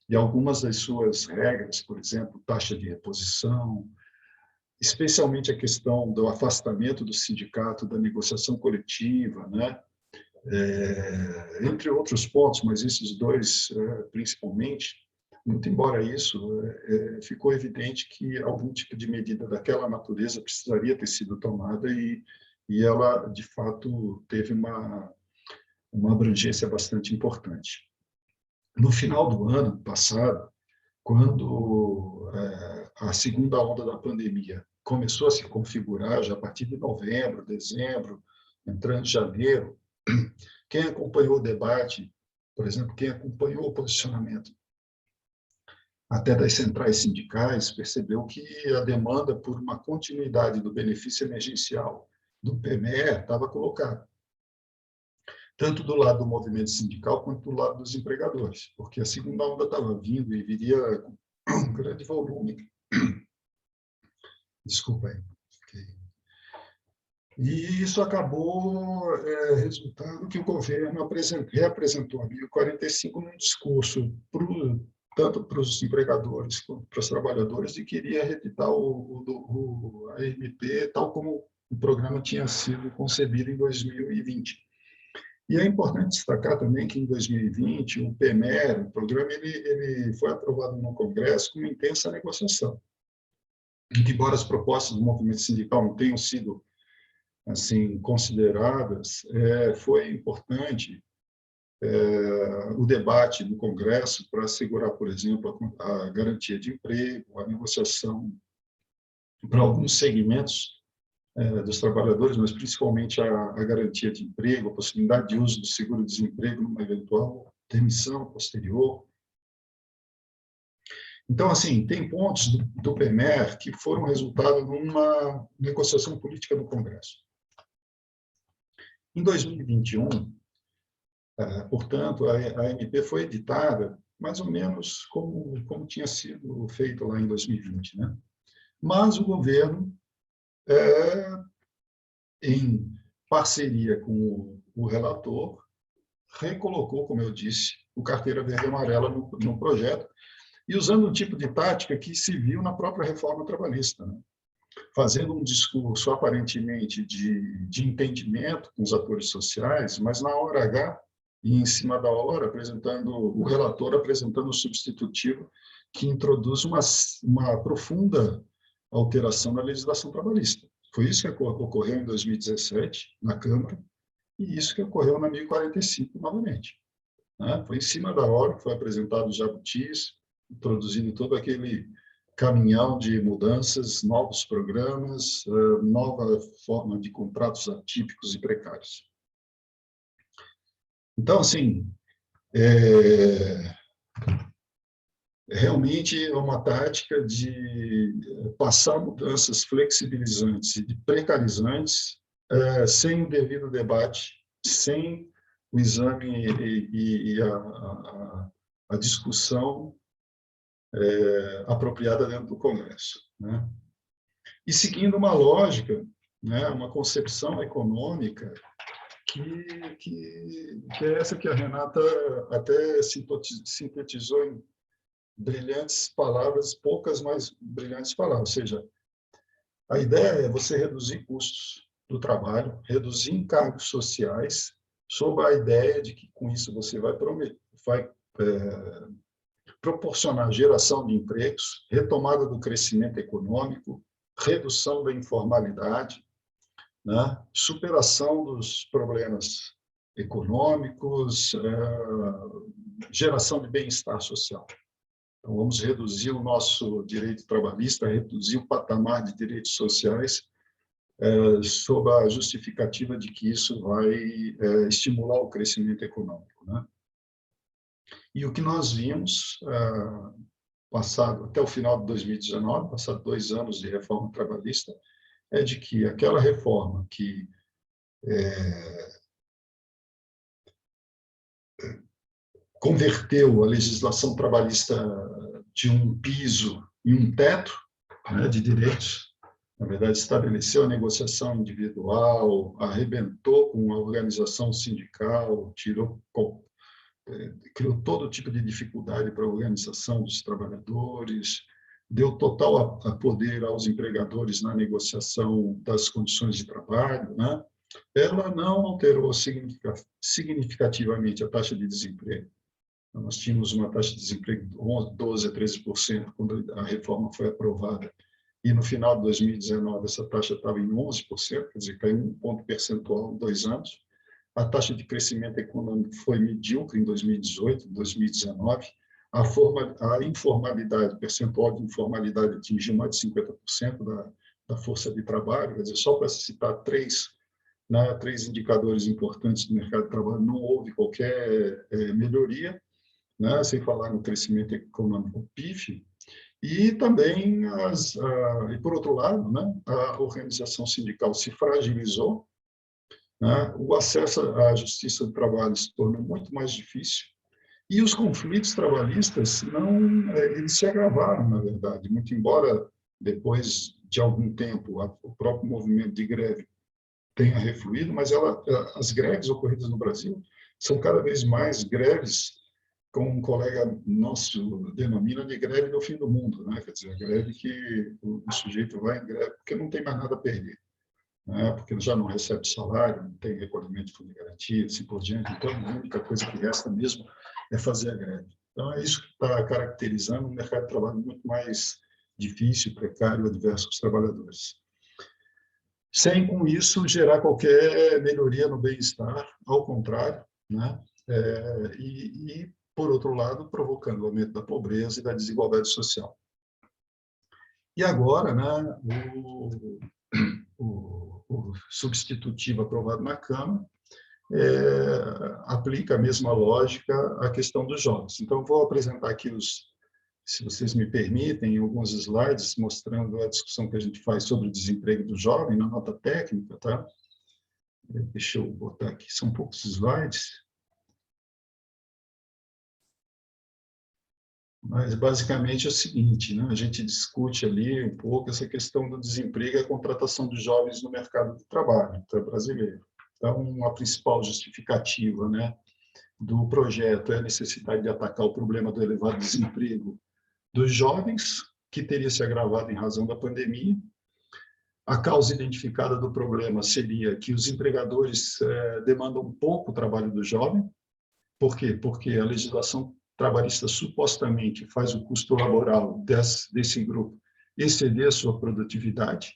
e algumas das suas regras, por exemplo, taxa de reposição, especialmente a questão do afastamento do sindicato da negociação coletiva, né? Entre outros pontos, mas esses dois principalmente, muito embora isso, ficou evidente que algum tipo de medida daquela natureza precisaria ter sido tomada e ela, de fato, teve uma abrangência bastante importante. No final do ano passado, quando a segunda onda da pandemia começou a se configurar, já a partir de novembro, dezembro, entrando em janeiro, quem acompanhou o debate, por exemplo, quem acompanhou o posicionamento até das centrais sindicais, percebeu que a demanda por uma continuidade do benefício emergencial do PEMER estava colocada, tanto do lado do movimento sindical quanto do lado dos empregadores, porque a segunda onda estava vindo e viria com um grande volume. Desculpa aí. E isso acabou resultando que o governo reapresentou a 1045 num discurso tanto para os empregadores quanto para os trabalhadores, e queria reeditar a MP tal como o programa tinha sido concebido em 2020. E é importante destacar também que, em 2020, o PEMER, o programa, ele foi aprovado no Congresso com uma intensa negociação. E que, embora as propostas do movimento sindical não tenham sido assim consideradas, foi importante o debate no Congresso para assegurar, por exemplo, a garantia de emprego, a negociação para alguns segmentos dos trabalhadores, mas principalmente a garantia de emprego, a possibilidade de uso do seguro-desemprego numa eventual demissão posterior. Então, assim, tem pontos do PEMER que foram resultado de uma negociação política no Congresso. Em 2021, portanto, a MP foi editada mais ou menos como tinha sido feito lá em 2020, né? Mas o governo, em parceria com o relator, recolocou, como eu disse, o carteira verde e amarela no projeto, e usando um tipo de tática que se viu na própria reforma trabalhista, né? Fazendo um discurso aparentemente de entendimento com os atores sociais, mas na hora H, e em cima da hora, o relator apresentando o substitutivo que introduz uma profunda alteração na legislação trabalhista. Foi isso que ocorreu em 2017, na Câmara, e isso que ocorreu na 1045, novamente. Foi em cima da hora que foi apresentado o jabutis, introduzindo todo aquele caminhão de mudanças, novos programas, nova forma de contratos atípicos e precários. Então, assim, realmente é uma tática de passar mudanças flexibilizantes e precarizantes sem o devido debate, sem o exame e a discussão apropriada dentro do Congresso, né? E seguindo uma lógica, né, uma concepção econômica que é essa que a Renata até sintetizou em brilhantes palavras, poucas, mas brilhantes palavras. Ou seja, a ideia é você reduzir custos do trabalho, reduzir encargos sociais, sob a ideia de que, com isso, você vai proporcionar geração de empregos, retomada do crescimento econômico, redução da informalidade, né? Superação dos problemas econômicos, geração de bem-estar social. Então, vamos reduzir o nosso direito trabalhista, reduzir o patamar de direitos sociais, sob a justificativa de que isso vai estimular o crescimento econômico. né? E o que nós vimos, até o final de 2019, passados 2 anos de reforma trabalhista, é de que aquela reforma que converteu a legislação trabalhista de um piso em um teto, né, de direitos, na verdade, estabeleceu a negociação individual, arrebentou com a organização sindical, criou todo tipo de dificuldade para a organização dos trabalhadores, deu total poder aos empregadores na negociação das condições de trabalho, né? Ela não alterou significativamente a taxa de desemprego. Nós tínhamos uma taxa de desemprego de 12% a 13% quando a reforma foi aprovada. E no final de 2019, essa taxa estava em 11%, quer dizer, caiu 1 ponto percentual em 2 anos. A taxa de crescimento econômico foi medíocre em 2018, 2019. A informalidade, o percentual de informalidade atingiu mais de 50% da força de trabalho. Quer dizer, só para citar 3 indicadores importantes do mercado de trabalho, não houve qualquer melhoria, né, sem falar no crescimento econômico pífio. E também, e por outro lado, né, a organização sindical se fragilizou, né, o acesso à justiça do trabalho se tornou muito mais difícil, e os conflitos trabalhistas eles se agravaram, na verdade, muito embora depois de algum tempo o próprio movimento de greve tenha refluído, mas as greves ocorridas no Brasil são cada vez mais greves, como um colega nosso denomina de greve do fim do mundo, né? Quer dizer, a greve que o sujeito vai em greve porque não tem mais nada a perder, né? Porque ele já não recebe salário, não tem recolhimento de fundo de garantia, assim por diante. Então, a única coisa que resta mesmo é fazer a greve. Então, é isso que está caracterizando um mercado de trabalho muito mais difícil, precário, adverso aos trabalhadores. Sem, com isso, gerar qualquer melhoria no bem-estar, ao contrário, né? Por outro lado, provocando o aumento da pobreza e da desigualdade social. E agora, né, o substitutivo aprovado na Câmara aplica a mesma lógica à questão dos jovens. Então, vou apresentar aqui, se vocês me permitem, alguns slides mostrando a discussão que a gente faz sobre o desemprego do jovem na nota técnica, tá? Deixa eu botar aqui, são poucos slides. Mas, basicamente, é o seguinte, né? A gente discute ali um pouco essa questão do desemprego e a contratação dos jovens no mercado de trabalho brasileiro. Então, a principal justificativa, né, do projeto é a necessidade de atacar o problema do elevado desemprego dos jovens, que teria se agravado em razão da pandemia. A causa identificada do problema seria que os empregadores demandam pouco o trabalho do jovem. Por quê? Porque a legislação trabalhista supostamente faz o custo laboral desse grupo exceder a sua produtividade,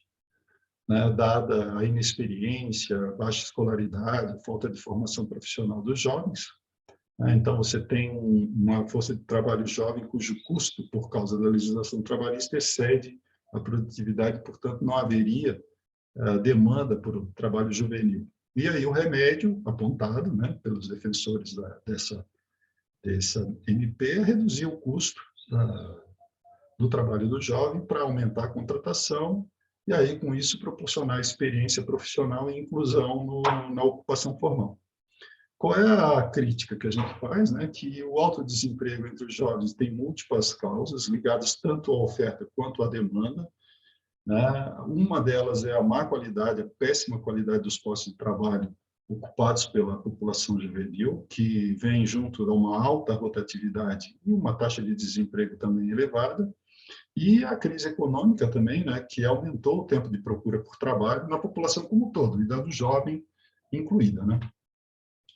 né, dada a inexperiência, a baixa escolaridade, a falta de formação profissional dos jovens. Então, você tem uma força de trabalho jovem cujo custo, por causa da legislação trabalhista, excede a produtividade, portanto, não haveria demanda por trabalho juvenil. E aí o remédio apontado, né, pelos defensores dessa MP é reduzir o custo do trabalho do jovem para aumentar a contratação e aí, com isso, proporcionar experiência profissional e inclusão na ocupação formal. Qual é a crítica que a gente faz? Né? Que o alto desemprego entre os jovens tem múltiplas causas, ligadas tanto à oferta quanto à demanda. Né? Uma delas é a má qualidade, a péssima qualidade dos postos de trabalho ocupados pela população juvenil, que vem junto de uma alta rotatividade e uma taxa de desemprego também elevada, e a crise econômica também, né, que aumentou o tempo de procura por trabalho na população como um todo, e dado jovem incluída. Né?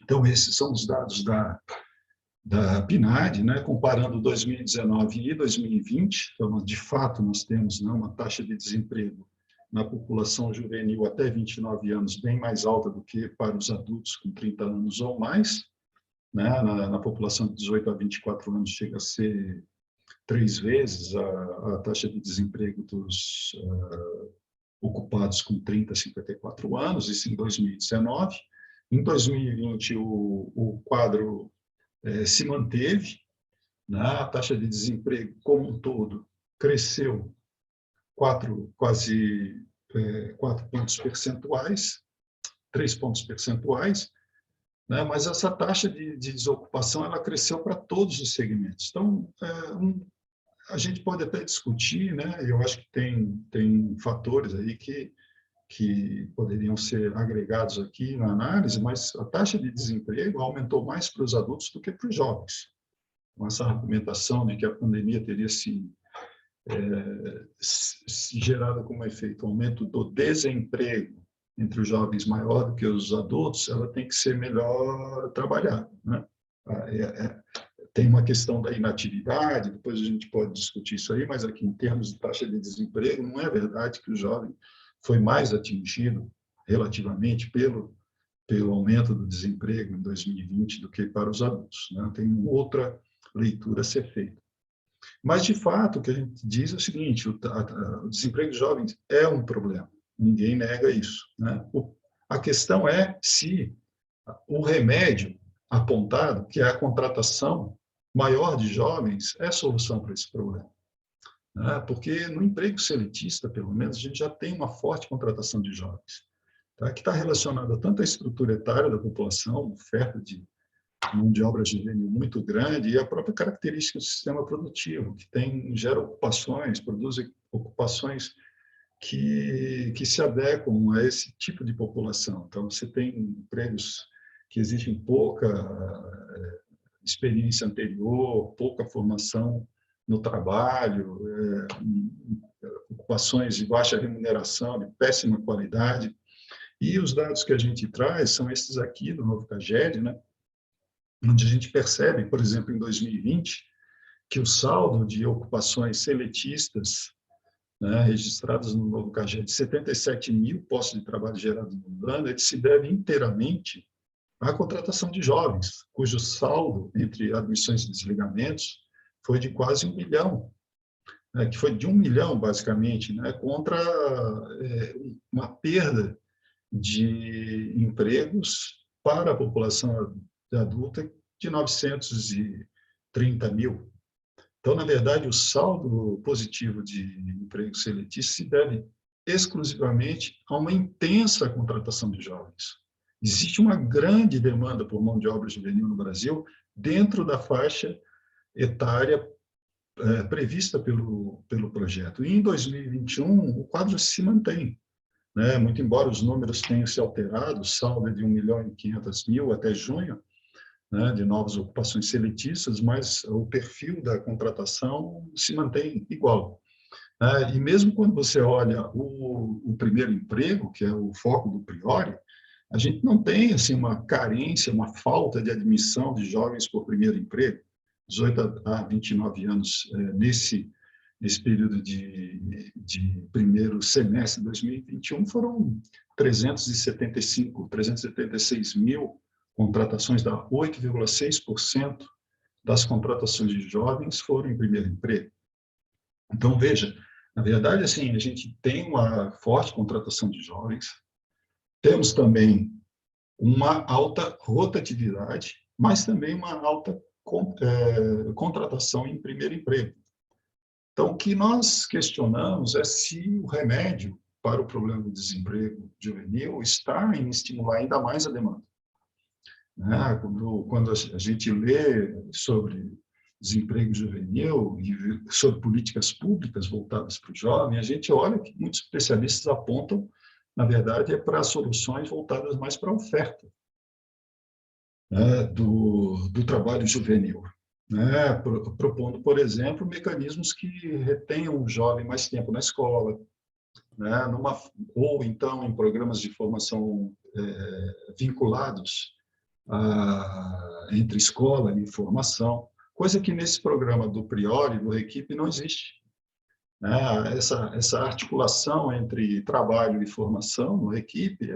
Então, esses são os dados da PNAD, né, comparando 2019 e 2020. Então, de fato, nós temos, né, uma taxa de desemprego na população juvenil até 29 anos bem mais alta do que para os adultos com 30 anos ou mais. Né? Na população de 18 a 24 anos chega a ser 3 vezes a taxa de desemprego dos ocupados com 30 a 54 anos, isso em 2019. Em 2020, o quadro se manteve, né? A taxa de desemprego como um todo cresceu quase 4 pontos percentuais, 3 pontos percentuais, né? Mas essa taxa de desocupação ela cresceu para todos os segmentos. Então, a gente pode até discutir, né? Eu acho que tem fatores aí que poderiam ser agregados aqui na análise, mas a taxa de desemprego aumentou mais para os adultos do que para os jovens. Com essa argumentação de que a pandemia teria se gerado como efeito um aumento do desemprego entre os jovens maior do que os adultos, ela tem que ser melhor trabalhada, né? Tem uma questão da inatividade, depois a gente pode discutir isso aí, mas aqui em termos de taxa de desemprego, não é verdade que o jovem foi mais atingido relativamente pelo aumento do desemprego em 2020 do que para os adultos, né? Tem outra leitura a ser feita. Mas, de fato, o que a gente diz é o seguinte, o desemprego de jovens é um problema, ninguém nega isso, né? A questão é se o remédio apontado, que é a contratação maior de jovens, é a solução para esse problema. Porque no emprego seletista, pelo menos, a gente já tem uma forte contratação de jovens, tá? Que está relacionada tanto à estrutura etária da população, oferta de mão de obra juvenil muito grande, e a própria característica do sistema produtivo, que gera ocupações, produz ocupações que se adequam a esse tipo de população. Então, você tem empregos que exigem pouca experiência anterior, pouca formação no trabalho, ocupações de baixa remuneração, de péssima qualidade. E os dados que a gente traz são esses aqui do novo CAGED, né? Onde a gente percebe, por exemplo, em 2020, que o saldo de ocupações seletistas, né, registradas no novo CAGED, de 77 mil postos de trabalho gerados no ano, ele se deve inteiramente à contratação de jovens, cujo saldo entre admissões e desligamentos foi de quase 1 milhão, né, que foi de 1 milhão, basicamente, né, contra uma perda de empregos para a população adulta de 930 mil. Então, na verdade, o saldo positivo de emprego seletista se deve exclusivamente a uma intensa contratação de jovens. Existe uma grande demanda por mão de obra juvenil no Brasil, dentro da faixa etária prevista pelo projeto. E em 2021, o quadro se mantém, né? Muito embora os números tenham se alterado, o saldo é de 1.500.000 até junho, né, de novas ocupações seletistas, mas o perfil da contratação se mantém igual. E mesmo quando você olha o primeiro emprego, que é o foco do Priori, a gente não tem assim, uma carência, uma falta de admissão de jovens por primeiro emprego, 18 a 29 anos nesse período de primeiro semestre de 2021, foram 376 mil contratações, dá 8,6% das contratações de jovens foram em primeiro emprego. Então, veja, na verdade, assim, a gente tem uma forte contratação de jovens, temos também uma alta rotatividade, mas também uma alta contratação em primeiro emprego. Então, o que nós questionamos é se o remédio para o problema do desemprego juvenil está em estimular ainda mais a demanda. Quando a gente lê sobre desemprego juvenil e sobre políticas públicas voltadas para o jovem, a gente olha que muitos especialistas apontam, na verdade, para soluções voltadas mais para a oferta, né, do trabalho juvenil, né, propondo, por exemplo, mecanismos que retenham o jovem mais tempo na escola, né, ou então em programas de formação vinculados entre escola e formação, coisa que nesse programa do Priori, do Equipe, não existe. Essa articulação entre trabalho e formação no Equipe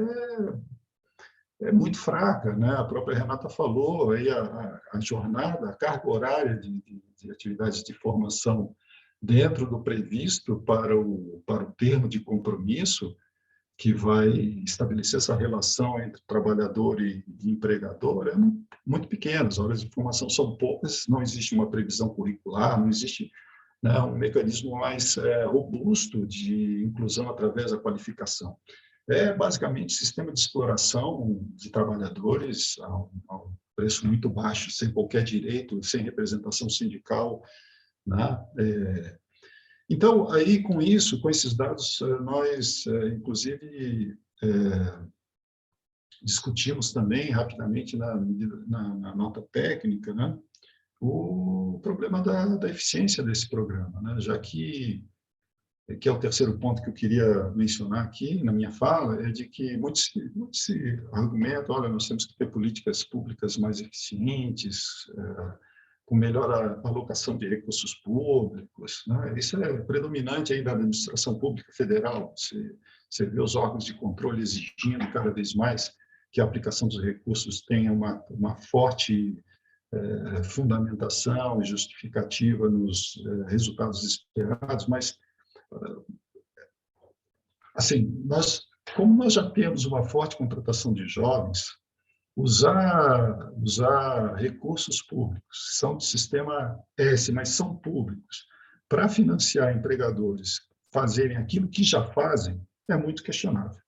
é muito fraca, né? A própria Renata falou, aí a jornada, a carga horária de atividades de formação dentro do previsto para o termo de compromisso que vai estabelecer essa relação entre trabalhador e empregador é muito pequena, as horas de formação são poucas, não existe uma previsão curricular, não existe, né, um mecanismo mais robusto de inclusão através da qualificação. É basicamente sistema de exploração de trabalhadores a um preço muito baixo, sem qualquer direito, sem representação sindical, né? Então, aí com isso, com esses dados, nós, inclusive, discutimos também rapidamente na nota técnica, né, o problema da eficiência desse programa, né, já que é o terceiro ponto que eu queria mencionar aqui na minha fala, é de que muito se argumenta, olha, nós temos que ter políticas públicas mais eficientes, com melhor alocação de recursos públicos, né? Isso é predominante aí da administração pública federal, você vê os órgãos de controle exigindo cada vez mais que a aplicação dos recursos tenha uma forte fundamentação e justificativa nos resultados esperados, mas, assim, como nós já temos uma forte contratação de jovens, usar recursos públicos, que são do sistema S, mas são públicos, para financiar empregadores fazerem aquilo que já fazem, é muito questionável,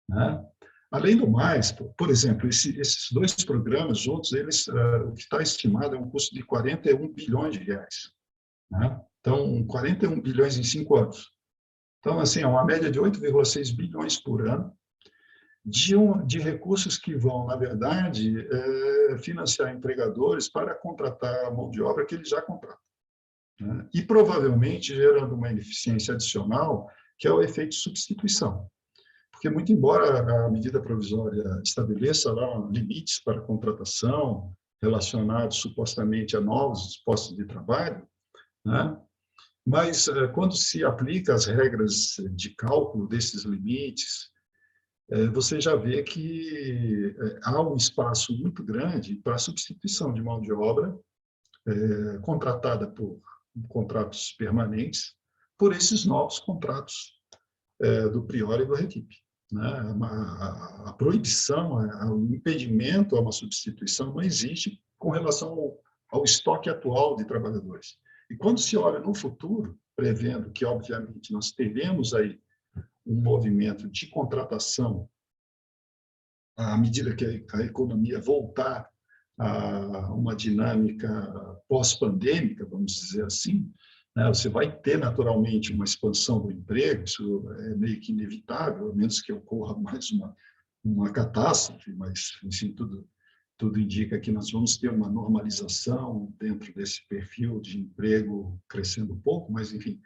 né? Além do mais, por exemplo, esses dois programas juntos, o que está estimado é um custo de 41 bilhões de reais, né? Então, 41 bilhões em 5 anos. Então, assim, é uma média de 8,6 bilhões por ano, de recursos que vão, na verdade, financiar empregadores para contratar a mão de obra que eles já contratam, né? E provavelmente gerando uma ineficiência adicional, que é o efeito de substituição. Porque, muito embora a medida provisória estabeleça lá limites para contratação relacionados supostamente a novos postos de trabalho, né? Mas quando se aplica as regras de cálculo desses limites, você já vê que há um espaço muito grande para a substituição de mão de obra contratada por contratos permanentes por esses novos contratos do Prior e do Requipe, né? A proibição, o impedimento a uma substituição não existe com relação ao estoque atual de trabalhadores. E quando se olha no futuro, prevendo que, obviamente, nós teremos aí um movimento de contratação à medida que a economia voltar a uma dinâmica pós-pandêmica, vamos dizer assim, né, você vai ter naturalmente uma expansão do emprego, isso é meio que inevitável, a menos que ocorra mais uma catástrofe, mas, enfim, tudo indica que nós vamos ter uma normalização dentro desse perfil de emprego crescendo um pouco, mas, enfim,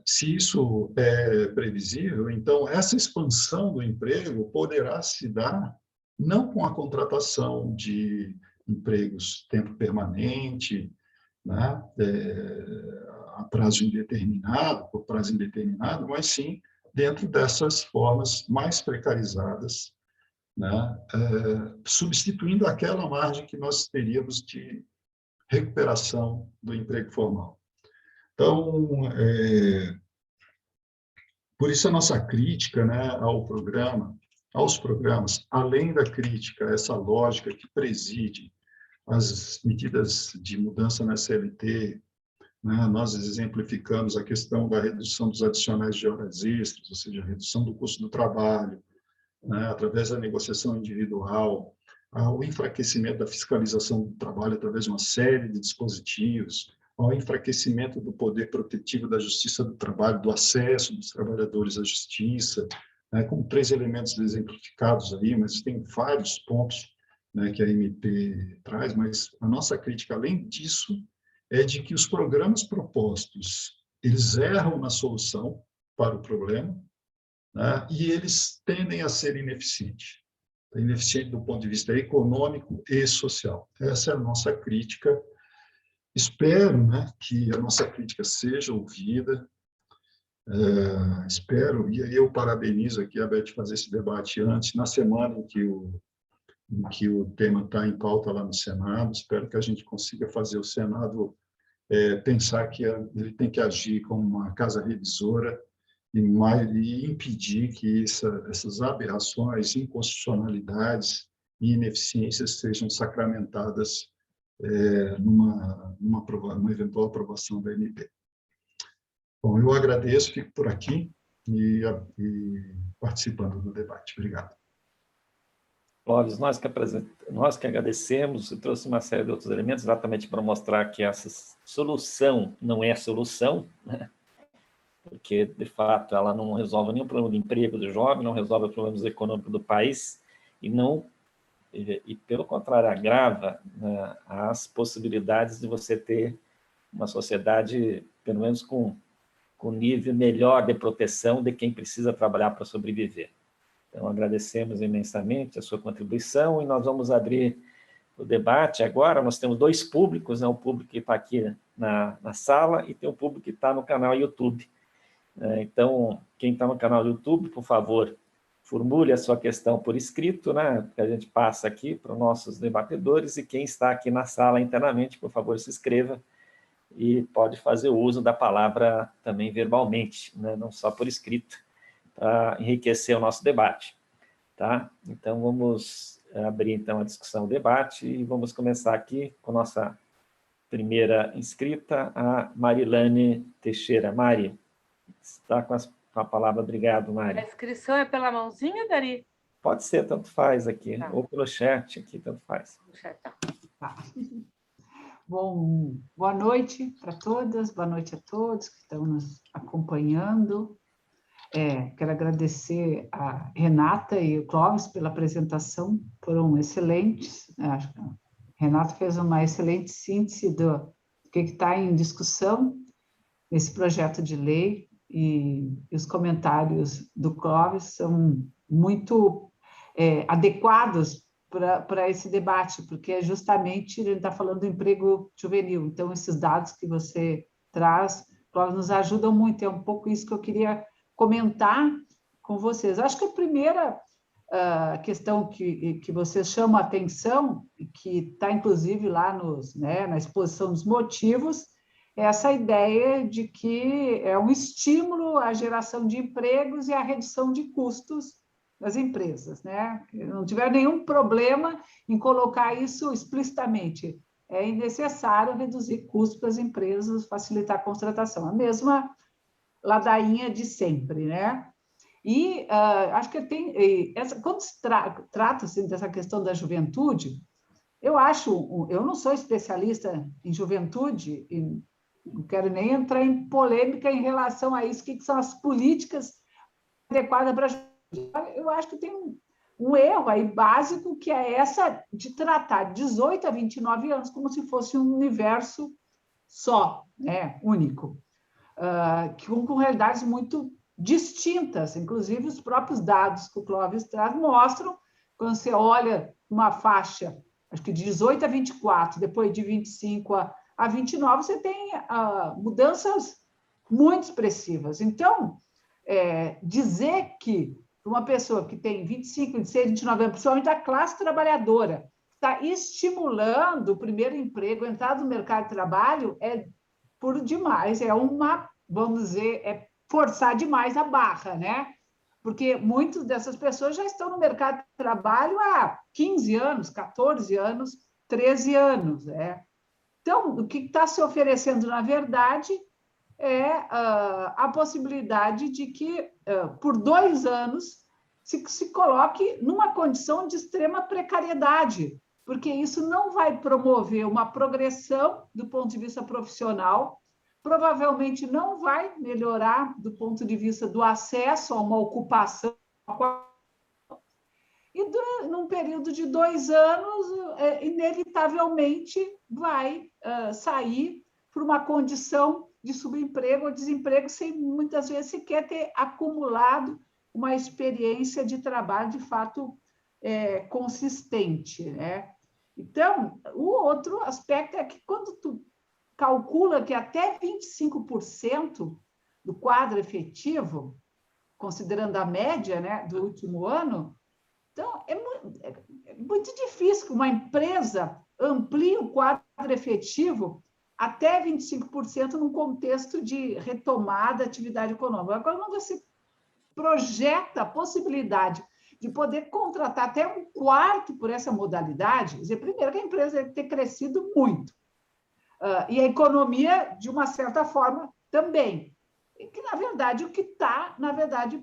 se isso é previsível, então essa expansão do emprego poderá se dar não com a contratação de empregos tempo permanente, né, a prazo indeterminado, por prazo indeterminado, mas sim dentro dessas formas mais precarizadas, né, substituindo aquela margem que nós teríamos de recuperação do emprego formal. Então, por isso a nossa crítica, né, aos programas, além da crítica a essa lógica que preside as medidas de mudança na CLT, né, nós exemplificamos a questão da redução dos adicionais de horas extras, ou seja, a redução do custo do trabalho, né, através da negociação individual, ao enfraquecimento da fiscalização do trabalho através de uma série de dispositivos, ao enfraquecimento do poder protetivo da justiça do trabalho, do acesso dos trabalhadores à justiça, né, com 3 elementos exemplificados aí, mas tem vários pontos, né, que a MP traz, mas a nossa crítica, além disso, é de que os programas propostos, eles erram na solução para o problema, né, e eles tendem a ser ineficientes do ponto de vista econômico e social. Essa é a nossa crítica. Espero, né, que a nossa crítica seja ouvida, espero, e aí eu parabenizo aqui a Beth fazer esse debate antes, na semana em que o tema está em pauta lá no Senado, espero que a gente consiga fazer o Senado pensar que ele tem que agir como uma casa revisora e impedir que essas aberrações, inconstitucionalidades e ineficiências sejam sacramentadas numa eventual aprovação da MP. Bom, eu agradeço, fico por aqui e participando do debate. Obrigado. Clóvis, nós que agradecemos, e trouxe uma série de outros elementos exatamente para mostrar que essa solução não é solução, né? Porque, de fato, ela não resolve nenhum problema de emprego do jovem, não resolve problemas econômicos do país, e pelo contrário, agrava, né, as possibilidades de você ter uma sociedade, pelo menos com nível melhor de proteção de quem precisa trabalhar para sobreviver. Então, agradecemos imensamente a sua contribuição e nós vamos abrir o debate agora. Nós temos dois públicos, né? O público que está aqui na sala e tem o público que está no canal YouTube. Então, quem está no canal do YouTube, por favor, formule a sua questão por escrito, né? Que a gente passa aqui para os nossos debatedores, e quem está aqui na sala internamente, por favor, se inscreva e pode fazer uso da palavra também verbalmente, né? Não só por escrito, para enriquecer o nosso debate. Tá? Então, vamos abrir então a discussão, o debate, e vamos começar aqui com a nossa primeira inscrita, a Marilane Teixeira. Mari, está com a palavra. Obrigado, Mari. A inscrição é pela mãozinha, Dari? Pode ser, tanto faz aqui, tá. Ou pelo chat aqui, tanto faz. Tá. Bom, boa noite para todas, boa noite a todos que estão nos acompanhando. Quero agradecer a Renata e o Clóvis pela apresentação, foram excelentes. Acho que a Renata fez uma excelente síntese do que está em discussão nesse projeto de lei, e os comentários do Clóvis são muito adequados para esse debate, porque justamente ele está falando do emprego juvenil. Então, esses dados que você traz, Clóvis, nos ajudam muito. É um pouco isso que eu queria comentar com vocês. Acho que a primeira questão que vocês chamam a atenção, e que está inclusive lá na exposição dos motivos, é essa ideia de que é um estímulo à geração de empregos e à redução de custos das empresas, né? Não tiver nenhum problema em colocar isso explicitamente. É necessário reduzir custos para as empresas, facilitar a contratação. A mesma ladainha de sempre, né? E acho que quando se trata assim, dessa questão da juventude, eu não sou especialista em juventude, e não quero nem entrar em polêmica em relação a isso, que são as políticas adequadas para a juventude. Eu acho que tem um erro aí básico, que é essa de tratar 18 a 29 anos como se fosse um universo só, né, único. Com realidades muito distintas, inclusive os próprios dados que o Clóvis traz mostram, quando você olha uma faixa, acho que de 18 a 24, depois de 25 a 29, você tem mudanças muito expressivas. Então, dizer que uma pessoa que tem 25, 26, 29 anos, principalmente a classe trabalhadora, está estimulando o primeiro emprego, a entrada no mercado de trabalho, é por demais, vamos dizer, forçar demais a barra, né? Porque muitas dessas pessoas já estão no mercado de trabalho há 15 anos, 14 anos, 13 anos, né? Então, o que está se oferecendo, na verdade, é a possibilidade de que, por 2 anos, se coloque numa condição de extrema precariedade, porque isso não vai promover uma progressão do ponto de vista profissional, provavelmente não vai melhorar do ponto de vista do acesso a uma ocupação, e num período de 2 anos, inevitavelmente vai sair por uma condição de subemprego ou desemprego, sem muitas vezes sequer ter acumulado uma experiência de trabalho de fato consistente, né? Então, o outro aspecto é que quando tu calcula que até 25% do quadro efetivo, considerando a média, né, do último ano, então é muito difícil que uma empresa amplie o quadro efetivo até 25% num contexto de retomada da atividade econômica. Agora, quando você projeta a possibilidade de poder contratar até um quarto por essa modalidade, quer dizer, primeiro que a empresa deve ter crescido muito, e a economia, de uma certa forma, também. E que, na verdade, o que está,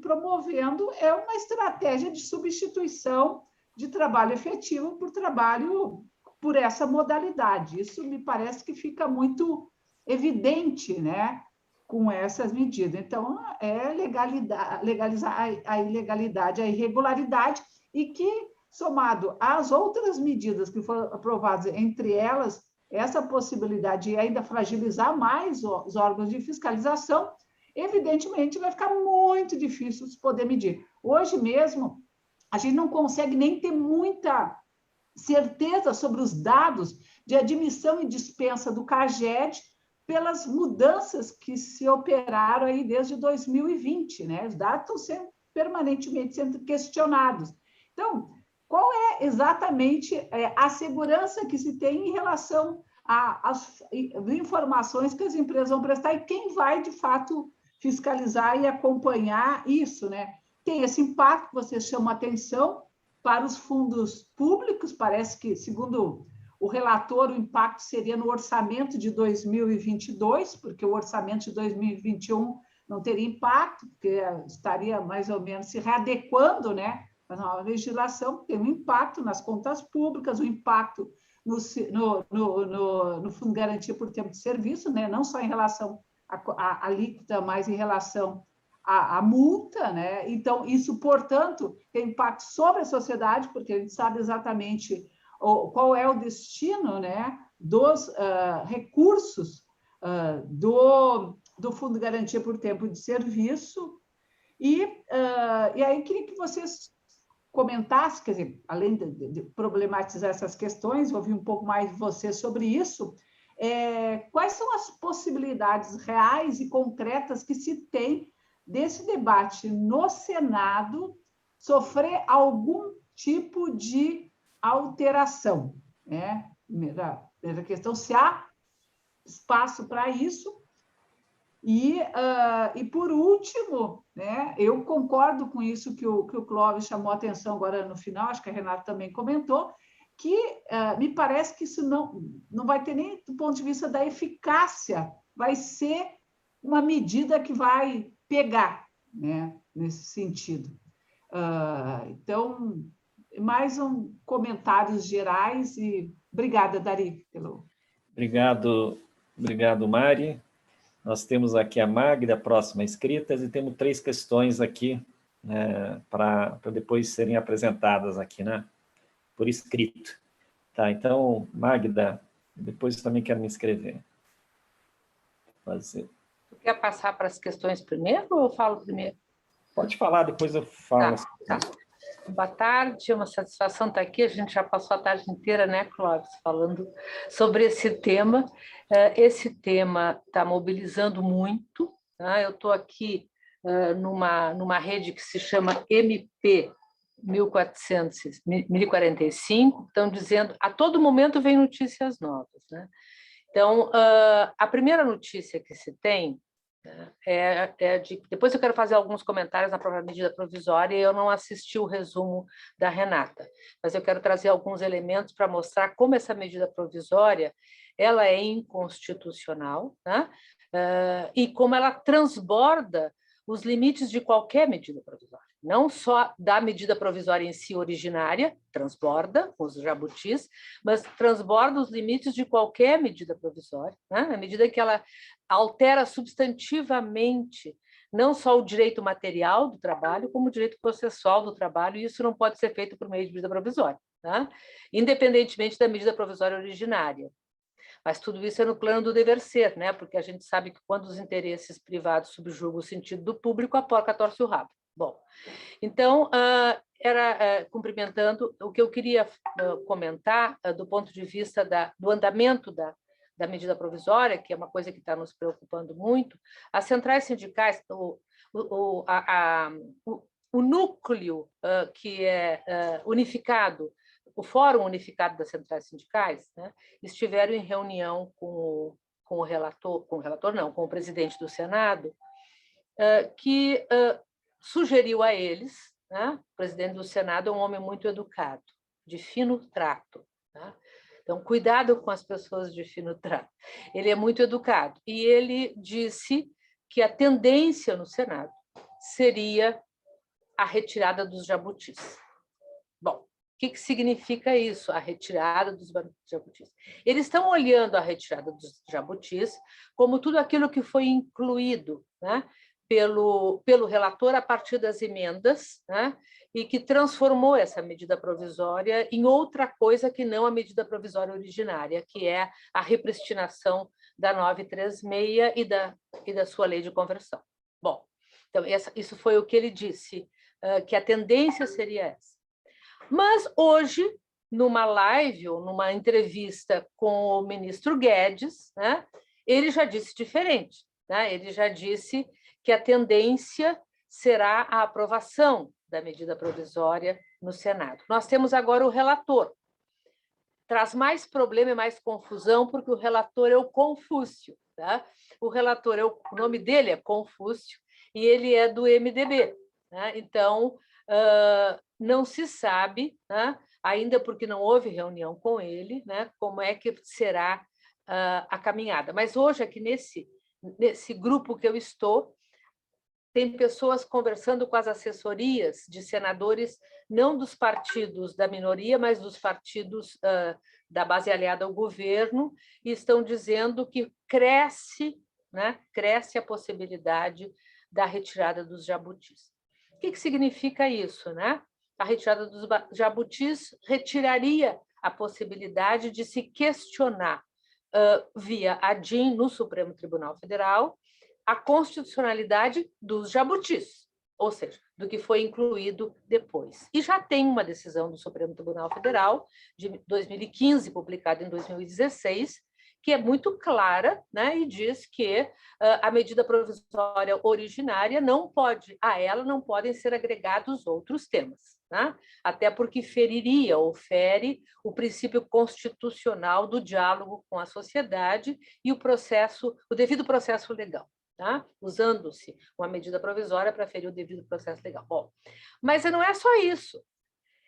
promovendo é uma estratégia de substituição de trabalho efetivo por trabalho por essa modalidade. Isso me parece que fica muito evidente, né, com essas medidas. Então, é legalizar a ilegalidade, a irregularidade, e que, somado às outras medidas que foram aprovadas, entre elas, essa possibilidade de ainda fragilizar mais os órgãos de fiscalização, evidentemente vai ficar muito difícil de poder medir. Hoje mesmo, a gente não consegue nem ter muita certeza sobre os dados de admissão e dispensa do CAGED pelas mudanças que se operaram aí desde 2020, né? Os dados estão sendo permanentemente sendo questionados. Então, qual é exatamente a segurança que se tem em relação às informações que as empresas vão prestar e quem vai, de fato, fiscalizar e acompanhar isso, né? Tem esse impacto que você chama atenção para os fundos públicos, parece que, segundo o relator, o impacto seria no orçamento de 2022, porque o orçamento de 2021 não teria impacto, porque estaria mais ou menos se readequando, né? A nova legislação tem um impacto nas contas públicas, um impacto no Fundo de Garantia por Tempo de Serviço, né? Não só em relação à alíquota, mas em relação à multa, né? Então, isso, portanto, tem impacto sobre a sociedade, porque a gente sabe exatamente qual é o destino, né, dos recursos do Fundo de Garantia por Tempo de Serviço. E aí, queria que vocês comentassem, quer dizer, além de problematizar essas questões, ouvir um pouco mais de vocês sobre isso, quais são as possibilidades reais e concretas que se tem desse debate no Senado sofrer algum tipo de alteração, né? Primeira questão, se há espaço para isso. E por último, né, eu concordo com isso que o Clóvis chamou a atenção agora no final, acho que a Renata também comentou, que me parece que isso não vai ter nem do ponto de vista da eficácia, vai ser uma medida que vai pegar, né, nesse sentido. Então, mais comentários gerais e obrigada, Dari, pelo... Obrigado, Mari. Nós temos aqui a Magda, próxima inscritas, e temos 3 questões aqui, né, para depois serem apresentadas aqui, né, por escrito. Tá, então, Magda, depois também quero me inscrever. Tu quer passar para as questões primeiro ou eu falo primeiro? Pode falar, depois eu falo. Tá. Boa tarde, é uma satisfação estar aqui. A gente já passou a tarde inteira, né, Clóvis, falando sobre esse tema. Esse tema está mobilizando muito. Tá? Eu estou aqui numa rede que se chama MP 1045, estão dizendo, a todo momento vem notícias novas. Né? Então, a primeira notícia que se tem depois eu quero fazer alguns comentários na própria medida provisória, e eu não assisti o resumo da Renata, mas eu quero trazer alguns elementos para mostrar como essa medida provisória ela é inconstitucional, né? E como ela transborda os limites de qualquer medida provisória, não só da medida provisória em si originária, transborda os jabutis, mas transborda os limites de qualquer medida provisória, né? À medida que ela altera substantivamente não só o direito material do trabalho, como o direito processual do trabalho, e isso não pode ser feito por meio de medida provisória, tá? Independentemente da medida provisória originária. Mas tudo isso é no plano do dever ser, né? Porque a gente sabe que quando os interesses privados subjugam o sentido do público, a porca torce o rabo. Bom, então, cumprimentando, o que eu queria comentar do ponto de vista do andamento da medida provisória, que é uma coisa que está nos preocupando muito, as centrais sindicais, o núcleo que é unificado, o Fórum Unificado das Centrais Sindicais, né, estiveram em reunião com com o presidente do Senado, que sugeriu a eles, né? O presidente do Senado é um homem muito educado, de fino trato, né? Então, cuidado com as pessoas de fino trato. Ele é muito educado. E ele disse que a tendência no Senado seria a retirada dos jabutis. Bom, o que significa isso, a retirada dos jabutis? Eles estão olhando a retirada dos jabutis como tudo aquilo que foi incluído, né, pelo relator a partir das emendas, né, e que transformou essa medida provisória em outra coisa que não a medida provisória originária, que é a repristinação da 936 e da sua lei de conversão. Bom, então, isso foi o que ele disse, que a tendência seria essa. Mas hoje, numa live ou numa entrevista com o ministro Guedes, né, ele já disse diferente, né? Ele já disse que a tendência será a aprovação da medida provisória no Senado. Nós temos agora o relator. Traz mais problema e mais confusão, porque o relator é o Confúcio. Tá? O relator, o nome dele é Confúcio, e ele é do MDB. Né? Então, não se sabe, né? Ainda porque não houve reunião com ele, né? Como é que será a caminhada. Mas hoje, aqui nesse grupo que eu estou, tem pessoas conversando com as assessorias de senadores, não dos partidos da minoria, mas dos partidos da base aliada ao governo, e estão dizendo que cresce, né, cresce a possibilidade da retirada dos jabutis. O que significa isso? Né? A retirada dos jabutis retiraria a possibilidade de se questionar via ADIM no Supremo Tribunal Federal a constitucionalidade dos jabutis, ou seja, do que foi incluído depois. E já tem uma decisão do Supremo Tribunal Federal, de 2015, publicada em 2016, que é muito clara, né, e diz que a medida provisória originária a ela não podem ser agregados outros temas, né? Até porque feriria ou fere o princípio constitucional do diálogo com a sociedade e o devido processo legal. Tá? Usando-se uma medida provisória para ferir o devido processo legal. Bom, mas não é só isso.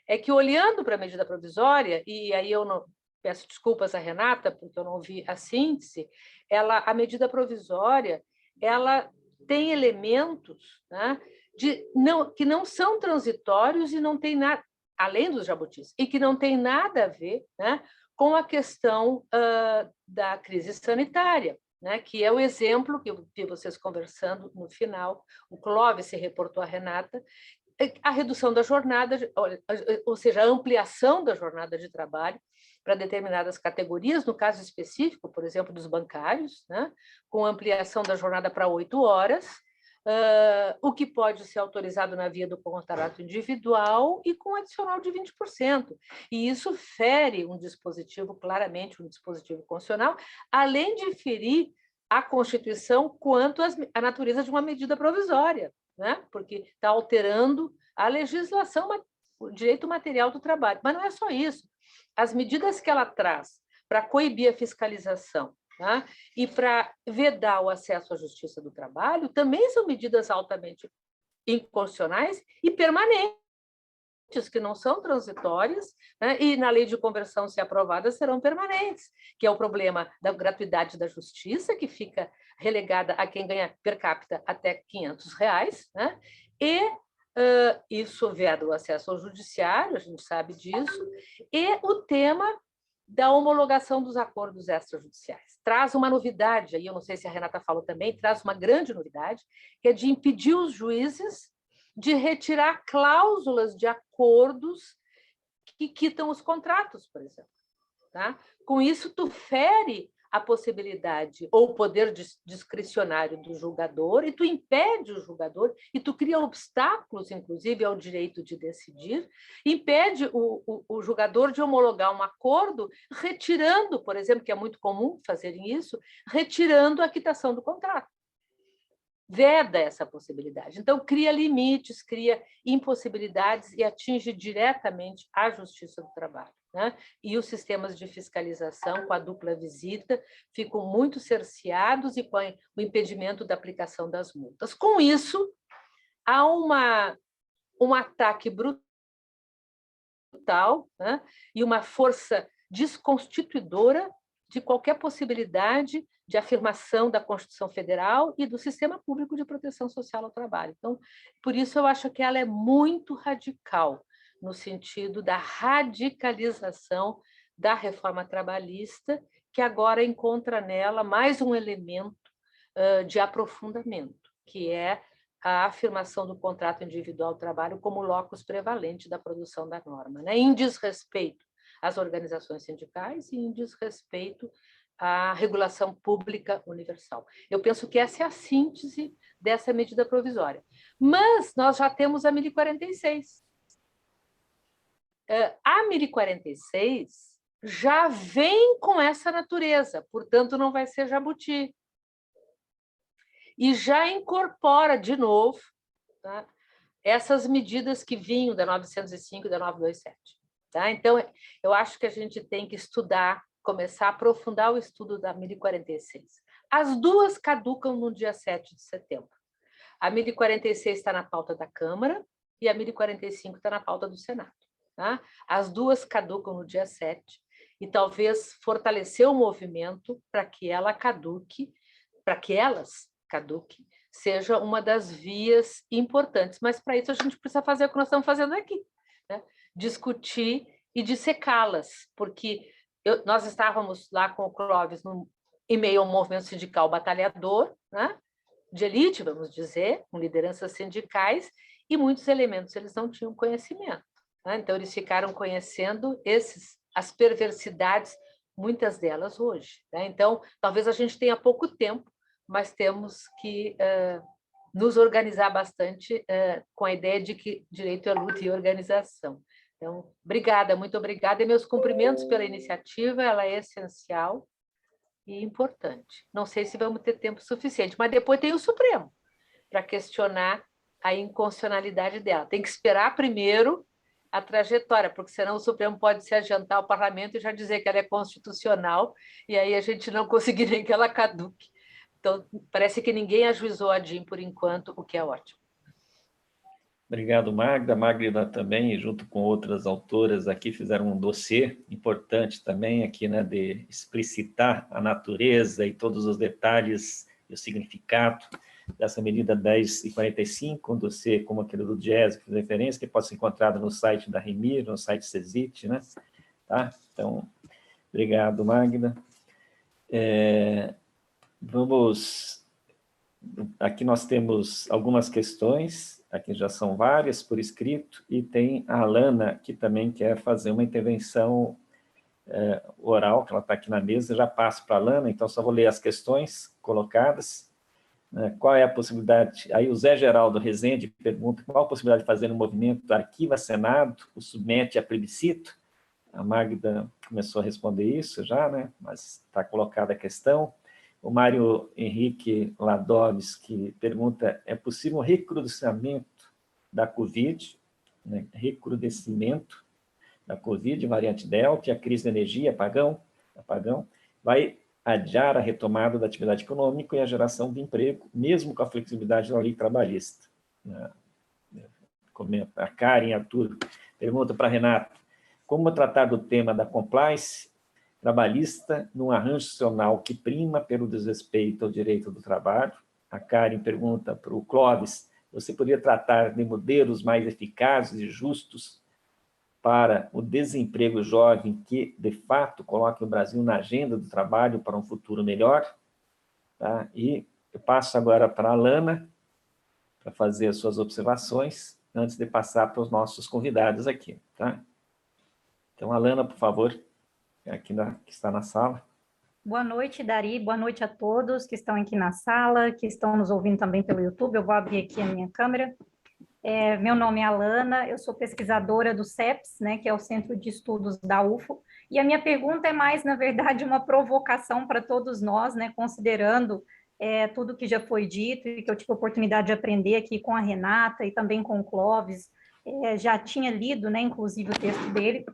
É que, olhando para a medida provisória, e aí eu não peço desculpas à Renata, porque eu não vi a síntese, a medida provisória ela tem elementos, né, que não são transitórios e não tem nada, além dos jabutis, e que não tem nada a ver, né, com a questão da crise sanitária. Né, que é o exemplo que eu vi vocês conversando no final, o Clóvis se reportou a Renata, a redução da jornada, ou seja, a ampliação da jornada de trabalho para determinadas categorias, no caso específico, por exemplo, dos bancários, né, com ampliação da jornada para 8 horas, o que pode ser autorizado na via do contrato individual e com adicional de 20%. E isso fere claramente um dispositivo constitucional, além de ferir a Constituição quanto à natureza de uma medida provisória, né? Porque está alterando a legislação, o direito material do trabalho. Mas não é só isso. As medidas que ela traz para coibir a fiscalização, tá? E para vedar o acesso à justiça do trabalho, também são medidas altamente inconstitucionais e permanentes, que não são transitórias, né? E na lei de conversão, se aprovadas, serão permanentes, que é o problema da gratuidade da justiça, que fica relegada a quem ganha per capita até R$500, né? E isso veda o acesso ao judiciário, a gente sabe disso, e o tema da homologação dos acordos extrajudiciais. Traz uma novidade, aí eu não sei se a Renata falou também, traz uma grande novidade, que é de impedir os juízes de retirar cláusulas de acordos que quitam os contratos, por exemplo. Tá? Com isso, tu fere a possibilidade ou o poder discricionário do julgador e tu impede o julgador e tu cria obstáculos, inclusive, ao direito de decidir, impede o julgador de homologar um acordo retirando, por exemplo, que é muito comum fazerem isso, retirando a quitação do contrato. Veda essa possibilidade. Então, cria limites, cria impossibilidades e atinge diretamente a justiça do trabalho. né? E os sistemas de fiscalização com a dupla visita ficam muito cerceados e com o impedimento da aplicação das multas. Com isso, há um ataque brutal, né? E uma força desconstituidora de qualquer possibilidade de afirmação da Constituição Federal e do Sistema Público de Proteção Social ao Trabalho. Então, por isso eu acho que ela é muito radical, no sentido da radicalização da reforma trabalhista, que agora encontra nela mais um elemento de aprofundamento, que é a afirmação do contrato individual de trabalho como locus prevalente da produção da norma, né? Em desrespeito às organizações sindicais e em desrespeito à regulação pública universal. Eu penso que essa é a síntese dessa medida provisória. Mas nós já temos a 1046. A 1046 já vem com essa natureza, portanto, não vai ser jabuti. E já incorpora, de novo, tá, essas medidas que vinham da 905 e da 927. Tá? Então, eu acho que a gente tem que estudar, começar a aprofundar o estudo da 1046. As duas caducam no dia 7 de setembro. A 1046 está na pauta da Câmara e a 1045 está na pauta do Senado. Tá? As duas caducam no dia 7 e talvez fortalecer o movimento para que ela caduque, para que elas caduquem, seja uma das vias importantes. Mas para isso a gente precisa fazer o que nós estamos fazendo aqui, né? Discutir e dissecá-las, porque nós estávamos lá com o Clóvis em meio a um movimento sindical batalhador, né? De elite, vamos dizer, com lideranças sindicais, e muitos elementos eles não tinham conhecimento. Né? Então, eles ficaram conhecendo as perversidades, muitas delas hoje. Né? Então, talvez a gente tenha pouco tempo, mas temos que nos organizar bastante com a ideia de que direito é luta e organização. Então, obrigada, muito obrigada, e meus cumprimentos pela iniciativa, ela é essencial e importante. Não sei se vamos ter tempo suficiente, mas depois tem o Supremo para questionar a inconstitucionalidade dela. Tem que esperar primeiro a trajetória, porque senão o Supremo pode se adiantar ao parlamento e já dizer que ela é constitucional, e aí a gente não conseguir nem que ela caduque. Então, parece que ninguém ajuizou a DIN por enquanto, o que é ótimo. Obrigado, Magda. Magda também, junto com outras autoras aqui, fizeram um dossiê importante também aqui, né, de explicitar a natureza e todos os detalhes e o significado dessa medida 1045, um dossiê como aquele do Jazz, que fiz referência, que pode ser encontrado no site da Remir, no site CESIT, né? Tá? Então, obrigado, Magda. Aqui nós temos algumas questões, aqui já são várias por escrito, e tem a Alana, que também quer fazer uma intervenção oral, que ela está aqui na mesa, já passo para a Alana, então só vou ler as questões colocadas. Qual é a possibilidade? Aí o Zé Geraldo Rezende pergunta qual a possibilidade de fazer um movimento Arquiva Senado, o submete a plebiscito? A Magda começou a responder isso já, né? Mas está colocada a questão. O Mário Henrique Ladovski pergunta, é possível um recrudescimento da Covid, né? Recrudescimento da Covid, variante Delta, a crise da energia, apagão, vai adiar a retomada da atividade econômica e a geração de emprego, mesmo com a flexibilidade da lei trabalhista. Comenta a Karen Arthur, pergunta para a Renata, como tratar do tema da compliance trabalhista num arranjo institucional que prima pelo desrespeito ao direito do trabalho? A Karen pergunta para o Clóvis, você poderia tratar de modelos mais eficazes e justos para o desemprego jovem que, de fato, coloque o Brasil na agenda do trabalho para um futuro melhor? Tá? E eu passo agora para a Alana, para fazer as suas observações, antes de passar para os nossos convidados aqui. Tá? Então, Alana, por favor, que está na sala. Boa noite, Dari, boa noite a todos que estão aqui na sala, que estão nos ouvindo também pelo YouTube. Eu vou abrir aqui a minha câmera. Meu nome é Alana, eu sou pesquisadora do CEPS, né, que é o Centro de Estudos da UFO, e a minha pergunta é mais, na verdade, uma provocação para todos nós, né, considerando tudo que já foi dito e que eu tive a oportunidade de aprender aqui com a Renata e também com o Clóvis, já tinha lido, né, inclusive o texto dele,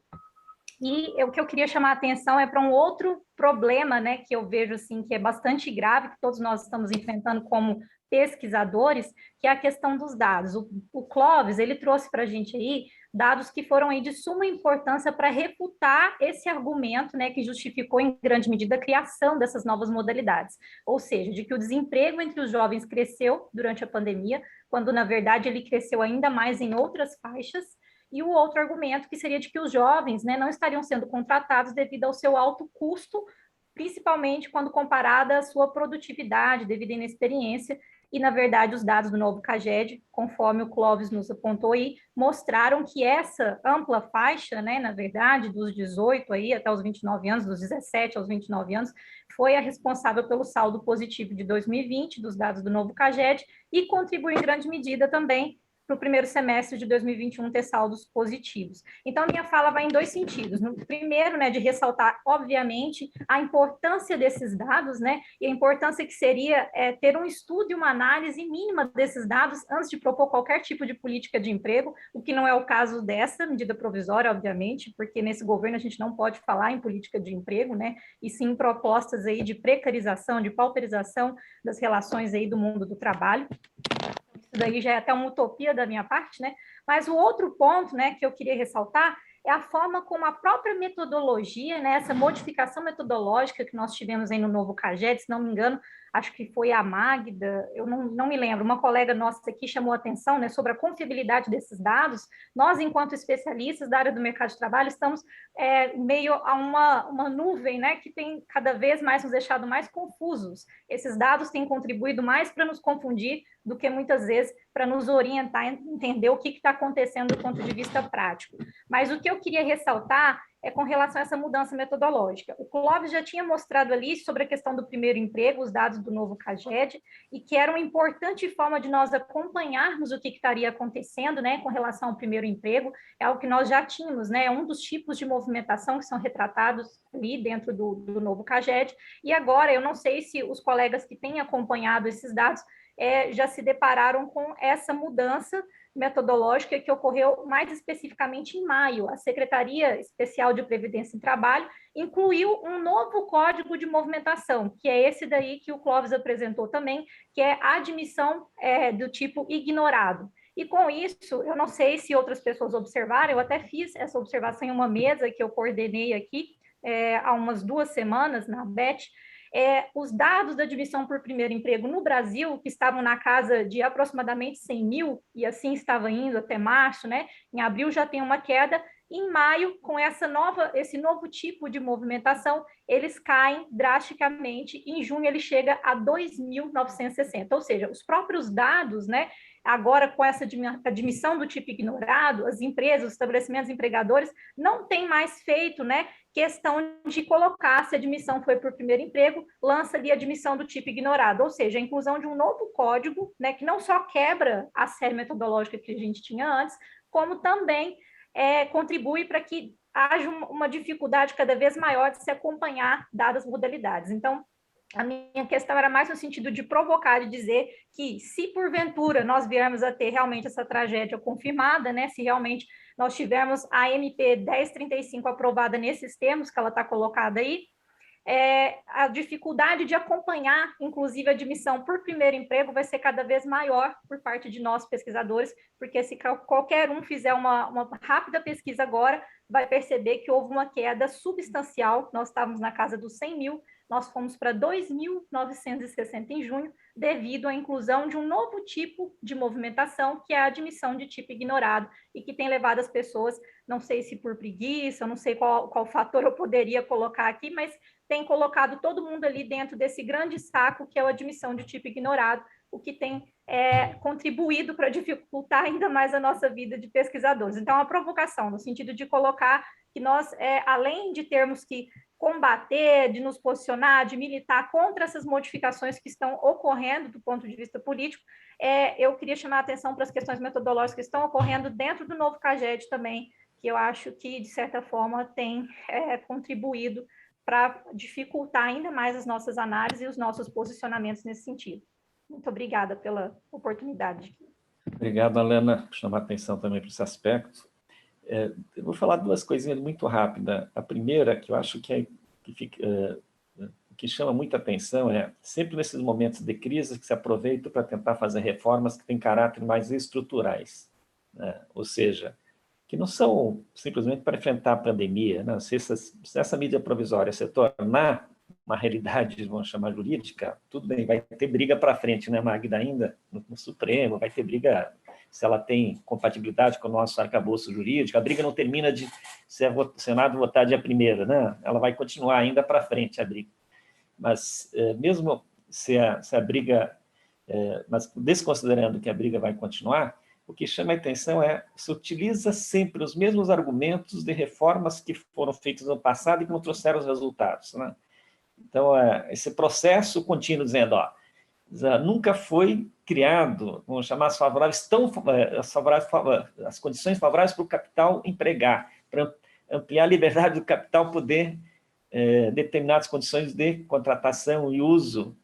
E o que eu queria chamar a atenção é para um outro problema, né, que eu vejo assim, que é bastante grave, que todos nós estamos enfrentando como pesquisadores, que é a questão dos dados. O Clóvis, ele trouxe para a gente aí dados que foram aí de suma importância para refutar esse argumento, né, que justificou em grande medida a criação dessas novas modalidades, ou seja, de que o desemprego entre os jovens cresceu durante a pandemia, quando na verdade ele cresceu ainda mais em outras faixas, e o outro argumento que seria de que os jovens, né, não estariam sendo contratados devido ao seu alto custo, principalmente quando comparada à sua produtividade, devido à inexperiência, e, na verdade, os dados do novo CAGED, conforme o Clóvis nos apontou aí, mostraram que essa ampla faixa, né, na verdade, dos 18 aí até os 29 anos, dos 17 aos 29 anos, foi a responsável pelo saldo positivo de 2020, dos dados do novo CAGED, e contribuiu em grande medida também para o primeiro semestre de 2021 ter saldos positivos. Então, minha fala vai em dois sentidos. No primeiro, né, de ressaltar, obviamente, a importância desses dados, né, e a importância que seria ter um estudo e uma análise mínima desses dados antes de propor qualquer tipo de política de emprego, o que não é o caso dessa medida provisória, obviamente, porque nesse governo a gente não pode falar em política de emprego, né, e sim em propostas aí de precarização, de pauperização das relações aí do mundo do trabalho. Isso daí já é até uma utopia da minha parte, né? Mas o outro ponto, né, que eu queria ressaltar é a forma como a própria metodologia, né, essa modificação metodológica que nós tivemos aí no novo CAGED, se não me engano, acho que foi a Magda, eu não me lembro, uma colega nossa aqui chamou a atenção, né, sobre a confiabilidade desses dados. Nós, enquanto especialistas da área do mercado de trabalho, estamos meio a uma nuvem, né, que tem cada vez mais nos deixado mais confusos. Esses dados têm contribuído mais para nos confundir do que muitas vezes para nos orientar, entender o que está acontecendo do ponto de vista prático. Mas o que eu queria ressaltar é com relação a essa mudança metodológica. O Clóvis já tinha mostrado ali sobre a questão do primeiro emprego, os dados do novo CAGED, e que era uma importante forma de nós acompanharmos o que estaria acontecendo, né, com relação ao primeiro emprego, é algo que nós já tínhamos, né, um dos tipos de movimentação que são retratados ali dentro do novo CAGED, e agora eu não sei se os colegas que têm acompanhado esses dados já se depararam com essa mudança metodológica que ocorreu mais especificamente em maio. A Secretaria Especial de Previdência e Trabalho incluiu um novo código de movimentação, que é esse daí que o Clóvis apresentou também, que é a admissão do tipo ignorado. E com isso, eu não sei se outras pessoas observaram, eu até fiz essa observação em uma mesa que eu coordenei aqui há umas 2 semanas na ABET. Os dados da admissão por primeiro emprego no Brasil, que estavam na casa de aproximadamente 100 mil, e assim estava indo até março, né? Em abril já tem uma queda, em maio, com esse novo tipo de movimentação, eles caem drasticamente, e em junho ele chega a 2.960, ou seja, os próprios dados, né? Agora, com essa admissão do tipo ignorado, as empresas, os estabelecimentos empregadores não têm mais feito, né, questão de colocar se a admissão foi por primeiro emprego, lança ali a admissão do tipo ignorado, ou seja, a inclusão de um novo código, né, que não só quebra a série metodológica que a gente tinha antes, como também contribui para que haja uma dificuldade cada vez maior de se acompanhar dadas modalidades. Então, a minha questão era mais no sentido de provocar e dizer que, se porventura nós viermos a ter realmente essa tragédia confirmada, né, se realmente nós tivermos a MP 1035 aprovada nesses termos que ela está colocada aí, a dificuldade de acompanhar, inclusive, a admissão por primeiro emprego vai ser cada vez maior por parte de nós pesquisadores, porque se qualquer um fizer uma rápida pesquisa agora, vai perceber que houve uma queda substancial. Nós estávamos na casa dos 100 mil, nós fomos para 2.960 em junho, devido à inclusão de um novo tipo de movimentação, que é a admissão de tipo ignorado, e que tem levado as pessoas, não sei se por preguiça, não sei qual fator eu poderia colocar aqui, mas tem colocado todo mundo ali dentro desse grande saco, que é a admissão de tipo ignorado, o que tem contribuído para dificultar ainda mais a nossa vida de pesquisadores. Então, é uma provocação, no sentido de colocar que nós, além de termos que combater, de nos posicionar, de militar contra essas modificações que estão ocorrendo do ponto de vista político, eu queria chamar a atenção para as questões metodológicas que estão ocorrendo dentro do novo CAGED também, que eu acho que, de certa forma, tem contribuído para dificultar ainda mais as nossas análises e os nossos posicionamentos nesse sentido. Muito obrigada pela oportunidade. Obrigado, Alana, por chamar a atenção também para esse aspecto. Eu vou falar duas coisinhas muito rápidas. A primeira, que eu acho que chama muita atenção, é sempre nesses momentos de crise que se aproveita para tentar fazer reformas que têm caráter mais estruturais, né? Ou seja, que não são simplesmente para enfrentar a pandemia, né? Se essa medida provisória se tornar uma realidade, vamos chamar jurídica, tudo bem, vai ter briga para frente, né, Magda, ainda no Supremo, vai ter briga se ela tem compatibilidade com o nosso arcabouço jurídico. A briga não termina de se o Senado votar dia 1º, né? Ela vai continuar ainda para frente, a briga. Mas mesmo se a briga, mas desconsiderando que a briga vai continuar, o que chama a atenção se utiliza sempre os mesmos argumentos de reformas que foram feitas no passado e que não trouxeram os resultados, né? Então, esse processo contínuo dizendo, nunca foi criado, vamos chamar as condições favoráveis para o capital empregar, para ampliar a liberdade do capital poder determinadas condições de contratação e uso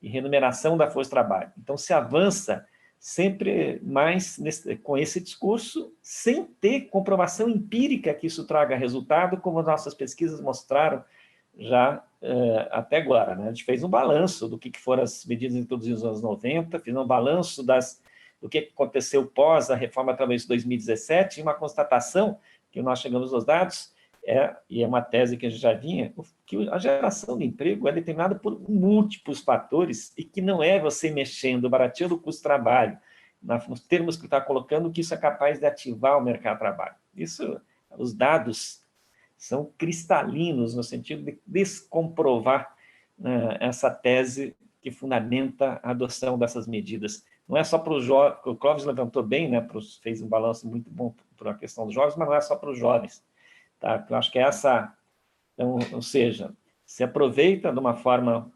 e remuneração da força de trabalho. Então, se avança sempre mais com esse discurso, sem ter comprovação empírica que isso traga resultado, como nossas pesquisas mostraram já até agora, né? A gente fez um balanço do que foram as medidas introduzidas nos anos 90, fez um balanço do que aconteceu pós a reforma através de 2017, e uma constatação que nós chegamos aos dados, e é uma tese que a gente já vinha, que a geração de emprego é determinada por múltiplos fatores e que não é você mexendo, barateando o custo de trabalho, nos termos que está colocando, que isso é capaz de ativar o mercado de trabalho. Isso, os dados são cristalinos no sentido de descomprovar, né, essa tese que fundamenta a adoção dessas medidas. Não é só para os jovens, o Clóvis levantou bem, né, fez um balanço muito bom para a questão dos jovens, mas não é só para os jovens. Tá? Eu acho que então, ou seja, se aproveita de uma forma,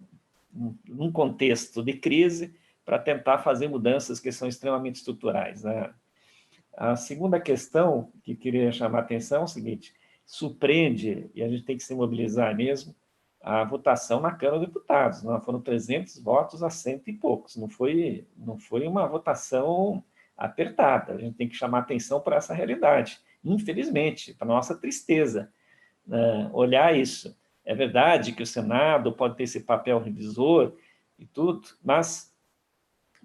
num contexto de crise, para tentar fazer mudanças que são extremamente estruturais, né? A segunda questão que queria chamar a atenção é o seguinte: surpreende, e a gente tem que se mobilizar mesmo, a votação na Câmara dos Deputados, né? Foram 300 votos a 100 e poucos, não foi uma votação apertada. A gente tem que chamar a atenção para essa realidade. Infelizmente, para nossa tristeza, olhar isso. É verdade que o Senado pode ter esse papel revisor e tudo, mas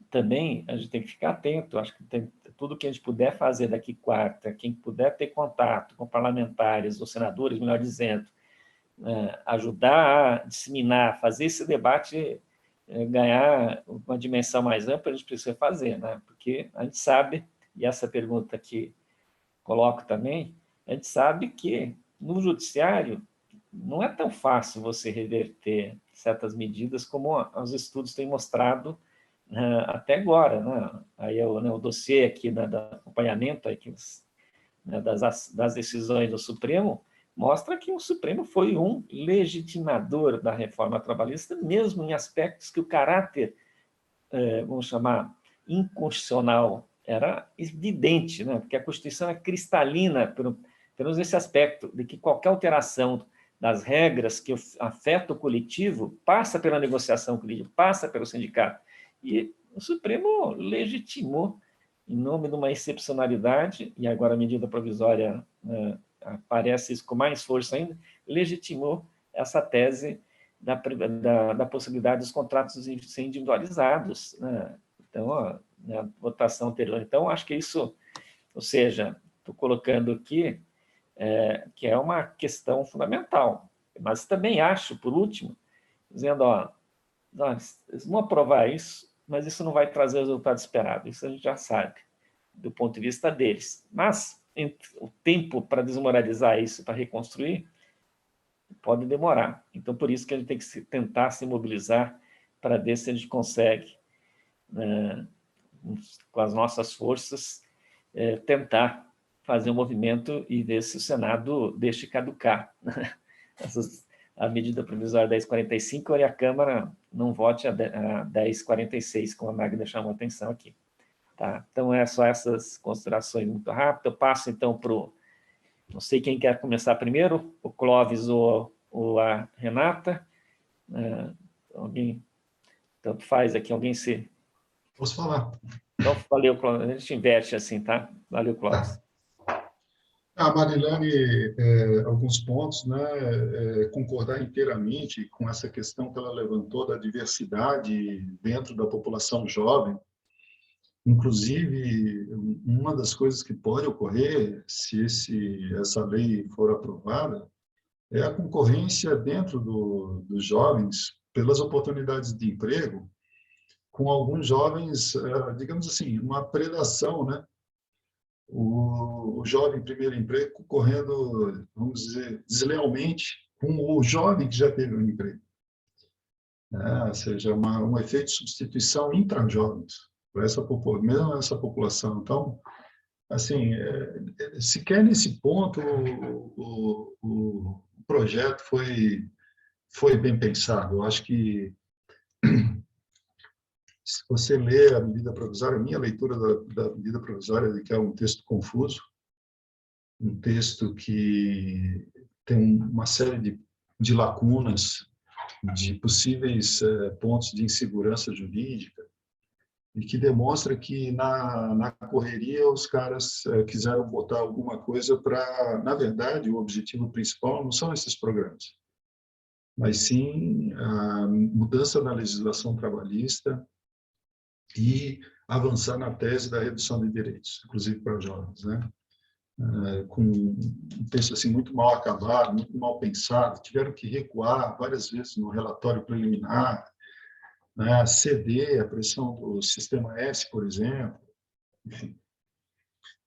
também a gente tem que ficar atento. Acho que tudo que a gente puder fazer daqui quarta, quem puder ter contato com parlamentares ou senadores, melhor dizendo, ajudar a disseminar, fazer esse debate ganhar uma dimensão mais ampla, a gente precisa fazer, né? Porque a gente sabe, e essa pergunta que coloco também, a gente sabe que no judiciário não é tão fácil você reverter certas medidas como os estudos têm mostrado até agora, né? Aí o dossiê aqui do acompanhamento aqui, né, das decisões do Supremo mostra que o Supremo foi um legitimador da reforma trabalhista, mesmo em aspectos que o caráter, vamos chamar, inconstitucional, era evidente, né? Porque a Constituição é cristalina, pelo menos nesse aspecto, de que qualquer alteração das regras que afeta o coletivo passa pela negociação coletiva, passa pelo sindicato. E o Supremo legitimou, em nome de uma excepcionalidade, e agora a medida provisória aparece isso com mais força ainda, legitimou essa tese da possibilidade dos contratos serem individualizados, né? Então, na votação anterior. Então, acho que isso, ou seja, estou colocando aqui que é uma questão fundamental, mas também acho, por último, dizendo, nós vamos aprovar isso, mas isso não vai trazer o resultado esperado, isso a gente já sabe, do ponto de vista deles. Mas o tempo para desmoralizar isso, para reconstruir, pode demorar. Então, por isso que a gente tem que tentar se mobilizar para ver se a gente consegue, com as nossas forças, tentar fazer um movimento e ver se o Senado deixe caducar a medida provisória 1045 e a Câmara não vote a 1046, como a Magda chamou a atenção aqui. Tá? Então, é só essas considerações muito rápidas. Eu passo, então, para o... Não sei quem quer começar primeiro, o Clóvis ou a Renata. Alguém... Tanto faz aqui, alguém se... Posso falar? Então, valeu, Clóvis. A gente inverte assim, tá? Valeu, Clóvis. A Marilane, alguns pontos, né, concordar inteiramente com essa questão que ela levantou da diversidade dentro da população jovem. Inclusive, uma das coisas que pode ocorrer, se essa lei for aprovada, é a concorrência dentro dos jovens pelas oportunidades de emprego, com alguns jovens, digamos assim, uma predação, né? O jovem primeiro emprego concorrendo, vamos dizer, deslealmente com o jovem que já teve um emprego, né? Ou seja, um efeito de substituição intra-jovens, mesmo essa população. Então, assim, sequer nesse ponto o projeto foi bem pensado. Eu acho que, se você lê a medida provisória, a minha leitura da medida provisória é que é um texto confuso, um texto que tem uma série de lacunas, de possíveis pontos de insegurança jurídica, e que demonstra que na correria os caras quiseram botar alguma coisa para, na verdade, o objetivo principal não são esses programas, mas sim a mudança na legislação trabalhista e avançar na tese da redução de direitos, inclusive para jovens, né? Com um texto assim muito mal acabado, muito mal pensado, tiveram que recuar várias vezes no relatório preliminar, né? Ceder a pressão do Sistema S, por exemplo. Enfim.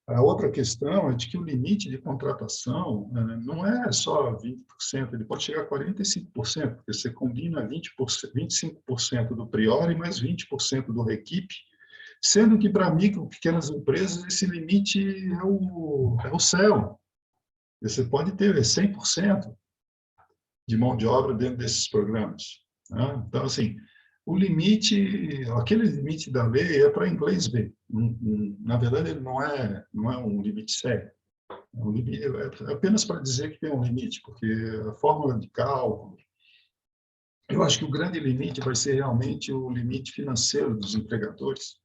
A outra questão é de que o limite de contratação não é só 20%, ele pode chegar a 45%, porque você combina 25% do priori mais 20% do equipe, sendo que para micro e pequenas empresas esse limite é o céu. Você pode ter 100% de mão de obra dentro desses programas, né? Então, assim, o limite, aquele limite da lei é para inglês ver. Na verdade, ele não é um limite sério. É apenas para dizer que tem um limite, porque a fórmula de cálculo, eu acho que o grande limite vai ser realmente o limite financeiro dos empregadores,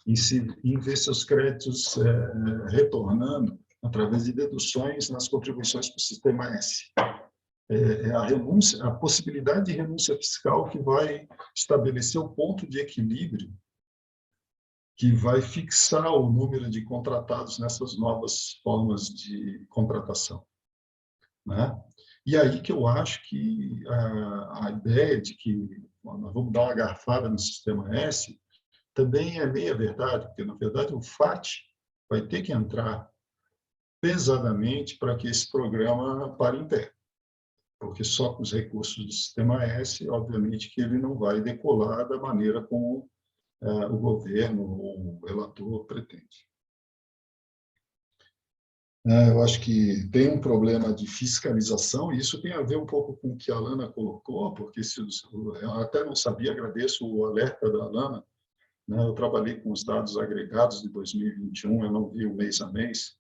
em ver seus créditos retornando através de deduções nas contribuições para o Sistema S. A possibilidade de renúncia fiscal que vai estabelecer o ponto de equilíbrio que vai fixar o número de contratados nessas novas formas de contratação, né? E aí que eu acho que a ideia de que nós vamos dar uma garfada no Sistema S também é meia verdade, porque, na verdade, o FAT vai ter que entrar pesadamente para que esse programa pare em pé, porque só com os recursos do Sistema S, obviamente, que ele não vai decolar da maneira como o governo ou o relator pretende. Eu acho que tem um problema de fiscalização, e isso tem a ver um pouco com o que a Alana colocou, porque eu até não sabia, agradeço o alerta da Alana, né? Eu trabalhei com os dados agregados de 2021, eu não vi o mês a mês,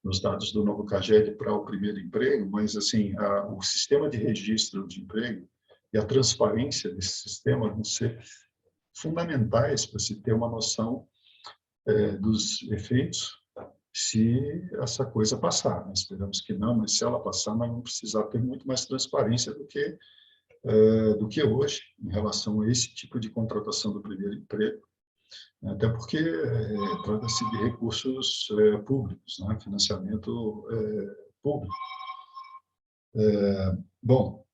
nos dados do novo CAGED para o primeiro emprego, mas assim, o sistema de registro de emprego e a transparência desse sistema vão ser fundamentais para se ter uma noção dos efeitos se essa coisa passar. Nós esperamos que não, mas se ela passar, nós vamos precisar ter muito mais transparência do que hoje em relação a esse tipo de contratação do primeiro emprego, até porque trata-se de recursos públicos, né? Financiamento público. Bom,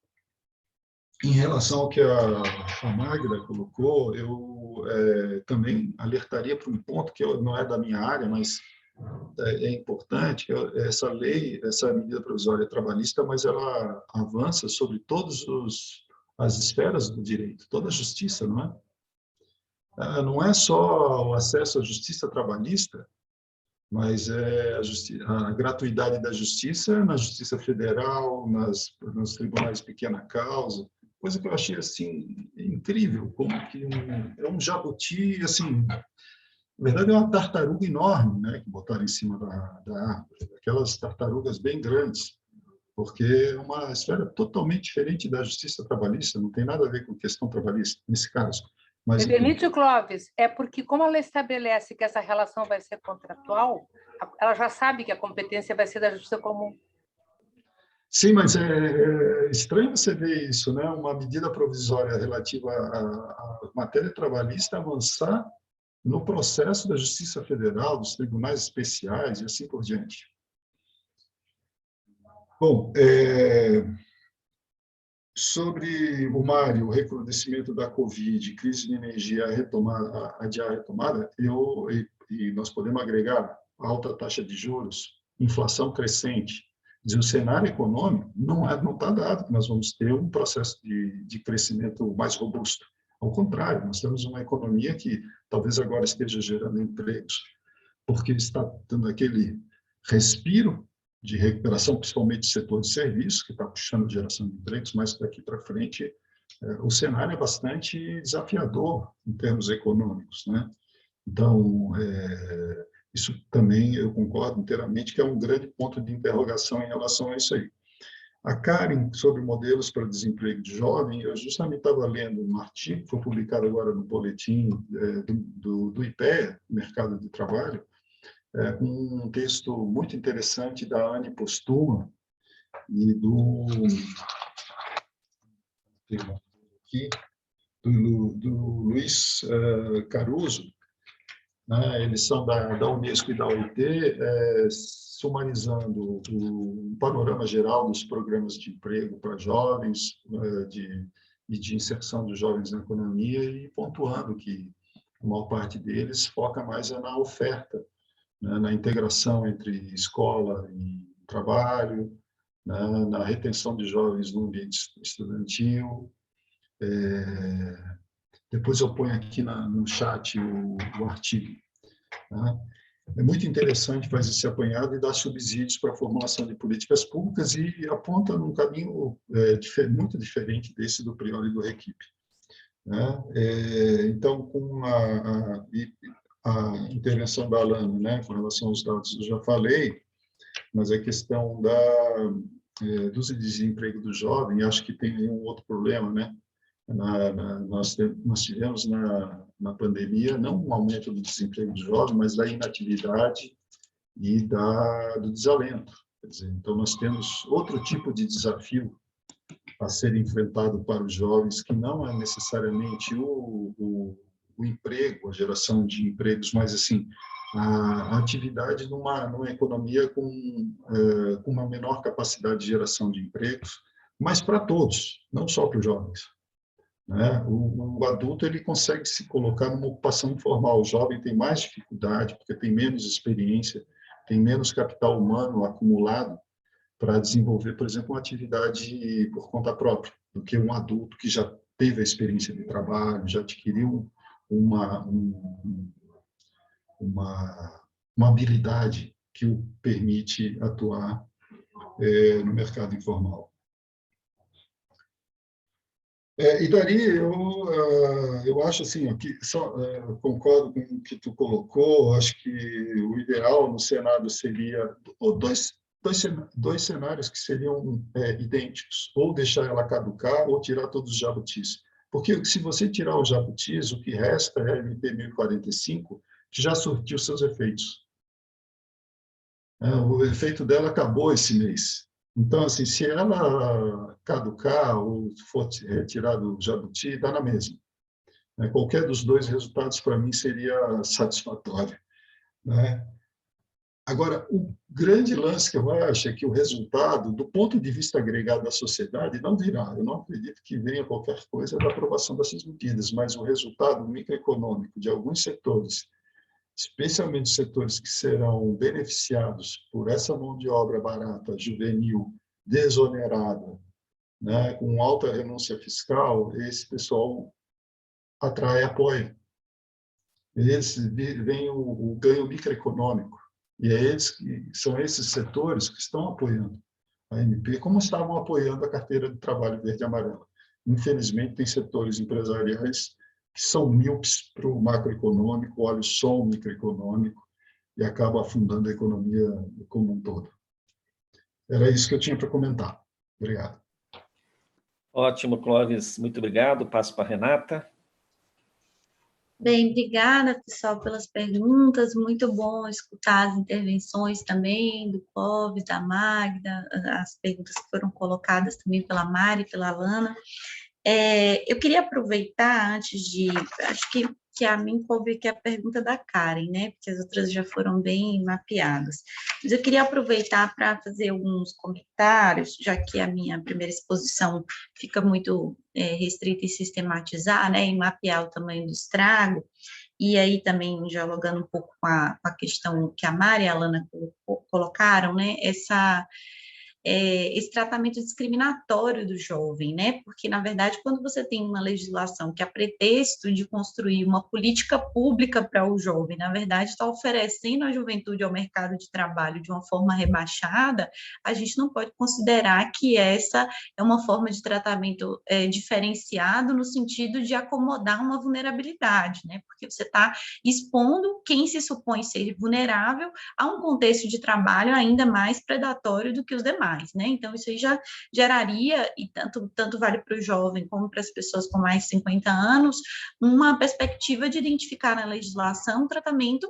em relação ao que a Magda colocou, eu também alertaria para um ponto que não é da minha área, mas é importante. Essa lei, essa medida provisória trabalhista, mas ela avança sobre todas as esferas do direito, toda a justiça, não é? Não é só o acesso à justiça trabalhista, mas a gratuidade da justiça na Justiça Federal, nos tribunais de pequena causa, coisa que eu achei assim incrível, como que é um jabuti, assim, na verdade é uma tartaruga enorme, né, que botaram em cima da árvore, aquelas tartarugas bem grandes, porque é uma esfera totalmente diferente da justiça trabalhista, não tem nada a ver com questão trabalhista, nesse caso. Mas, Me permite, Clóvis, é porque como ela estabelece que essa relação vai ser contratual, ela já sabe que a competência vai ser da Justiça Comum. sim, mas é estranho você ver isso, né? Uma medida provisória relativa à matéria trabalhista avançar no processo da Justiça Federal, dos tribunais especiais e assim por diante. Bom, sobre o Mário, o recrudescimento da Covid, crise de energia, adiar a retomada, e nós podemos agregar alta taxa de juros, inflação crescente. O cenário econômico não está dado que nós vamos ter um processo de crescimento mais robusto. Ao contrário, nós temos uma economia que talvez agora esteja gerando empregos, porque está dando aquele respiro de recuperação, principalmente do setor de serviços, que está puxando a geração de empregos, mas daqui para frente o cenário é bastante desafiador em termos econômicos, né? Então, isso também eu concordo inteiramente que é um grande ponto de interrogação em relação a isso aí. A Karen, sobre modelos para desemprego de jovem, eu justamente estava lendo um artigo que foi publicado agora no boletim do IPEA, Mercado de Trabalho, um texto muito interessante da Anne Postuma e do Luiz Caruso, né? Eles são da Unesco e da OIT, sumarizando o panorama geral dos programas de emprego para jovens e de inserção dos jovens na economia e pontuando que a maior parte deles foca mais na oferta, né, na integração entre escola e trabalho, né, na retenção de jovens no ambiente estudantil. Depois eu ponho aqui no chat o artigo. Né? É muito interessante fazer esse apanhado e dar subsídios para a formulação de políticas públicas e aponta num caminho muito diferente desse do Priori e do Requipe. Né? Então, com a intervenção da Alana, né, com relação aos dados, eu já falei, mas a questão do desemprego do jovem, acho que tem um outro problema, né? Nós tivemos na pandemia não um aumento do desemprego do jovem, mas da inatividade e do desalento. Quer dizer, então, nós temos outro tipo de desafio a ser enfrentado para os jovens, que não é necessariamente o emprego, a geração de empregos, mas assim a atividade numa economia com uma menor capacidade de geração de empregos, mas para todos, não só para os jovens. Né? O adulto ele consegue se colocar numa ocupação informal, o jovem tem mais dificuldade, porque tem menos experiência, tem menos capital humano acumulado para desenvolver, por exemplo, uma atividade por conta própria, do que um adulto que já teve a experiência de trabalho, já adquiriu uma habilidade que o permite atuar no mercado informal. E Dari, eu acho assim, concordo com o que tu colocou, acho que o ideal no Senado seria dois cenários que seriam idênticos, ou deixar ela caducar ou tirar todos os jabutis. Porque se você tirar os jabutis, o que resta é a MP 1045, que já surtiu seus efeitos. O efeito dela acabou esse mês. Então, assim, se ela caducar ou for retirado o jabuti, dá na mesma. Qualquer dos dois resultados, para mim, seria satisfatório. Né? Agora, o grande lance que eu acho é que o resultado, do ponto de vista agregado da sociedade, não virá. Eu não acredito que venha qualquer coisa da aprovação dessas medidas, mas o resultado microeconômico de alguns setores, especialmente setores que serão beneficiados por essa mão de obra barata, juvenil, desonerada, né, com alta renúncia fiscal, esse pessoal atrai apoio. Vem o ganho microeconômico. E são esses setores que estão apoiando a MP, como estavam apoiando a carteira de trabalho verde e amarela. Infelizmente, tem setores empresariais que são míopes para o macroeconômico, olham só o microeconômico e acabam afundando a economia como um todo. Era isso que eu tinha para comentar. Obrigado. Ótimo, Clóvis. Muito obrigado. Passo para a Renata. Bem, obrigada, pessoal, pelas perguntas. Muito bom escutar as intervenções também do Clóvis, da Magda, as perguntas que foram colocadas também pela Mari, pela Alana. Eu queria aproveitar antes de... Acho que a mim coube aqui a pergunta da Karen, né? Porque as outras já foram bem mapeadas. Mas eu queria aproveitar para fazer alguns comentários, já que a minha primeira exposição fica muito restrita em sistematizar, né? E mapear o tamanho do estrago. E aí também dialogando um pouco com a questão que a Mari e a Alana colocaram, né? Esse tratamento discriminatório do jovem, né? Porque, na verdade, quando você tem uma legislação que, a pretexto de construir uma política pública para o jovem, na verdade, está oferecendo a juventude ao mercado de trabalho de uma forma rebaixada, a gente não pode considerar que essa é uma forma de tratamento diferenciado no sentido de acomodar uma vulnerabilidade, né? Porque você está expondo quem se supõe ser vulnerável a um contexto de trabalho ainda mais predatório do que os demais, né? Então, isso aí já geraria, e tanto vale para o jovem como para as pessoas com mais de 50 anos, uma perspectiva de identificar na legislação um tratamento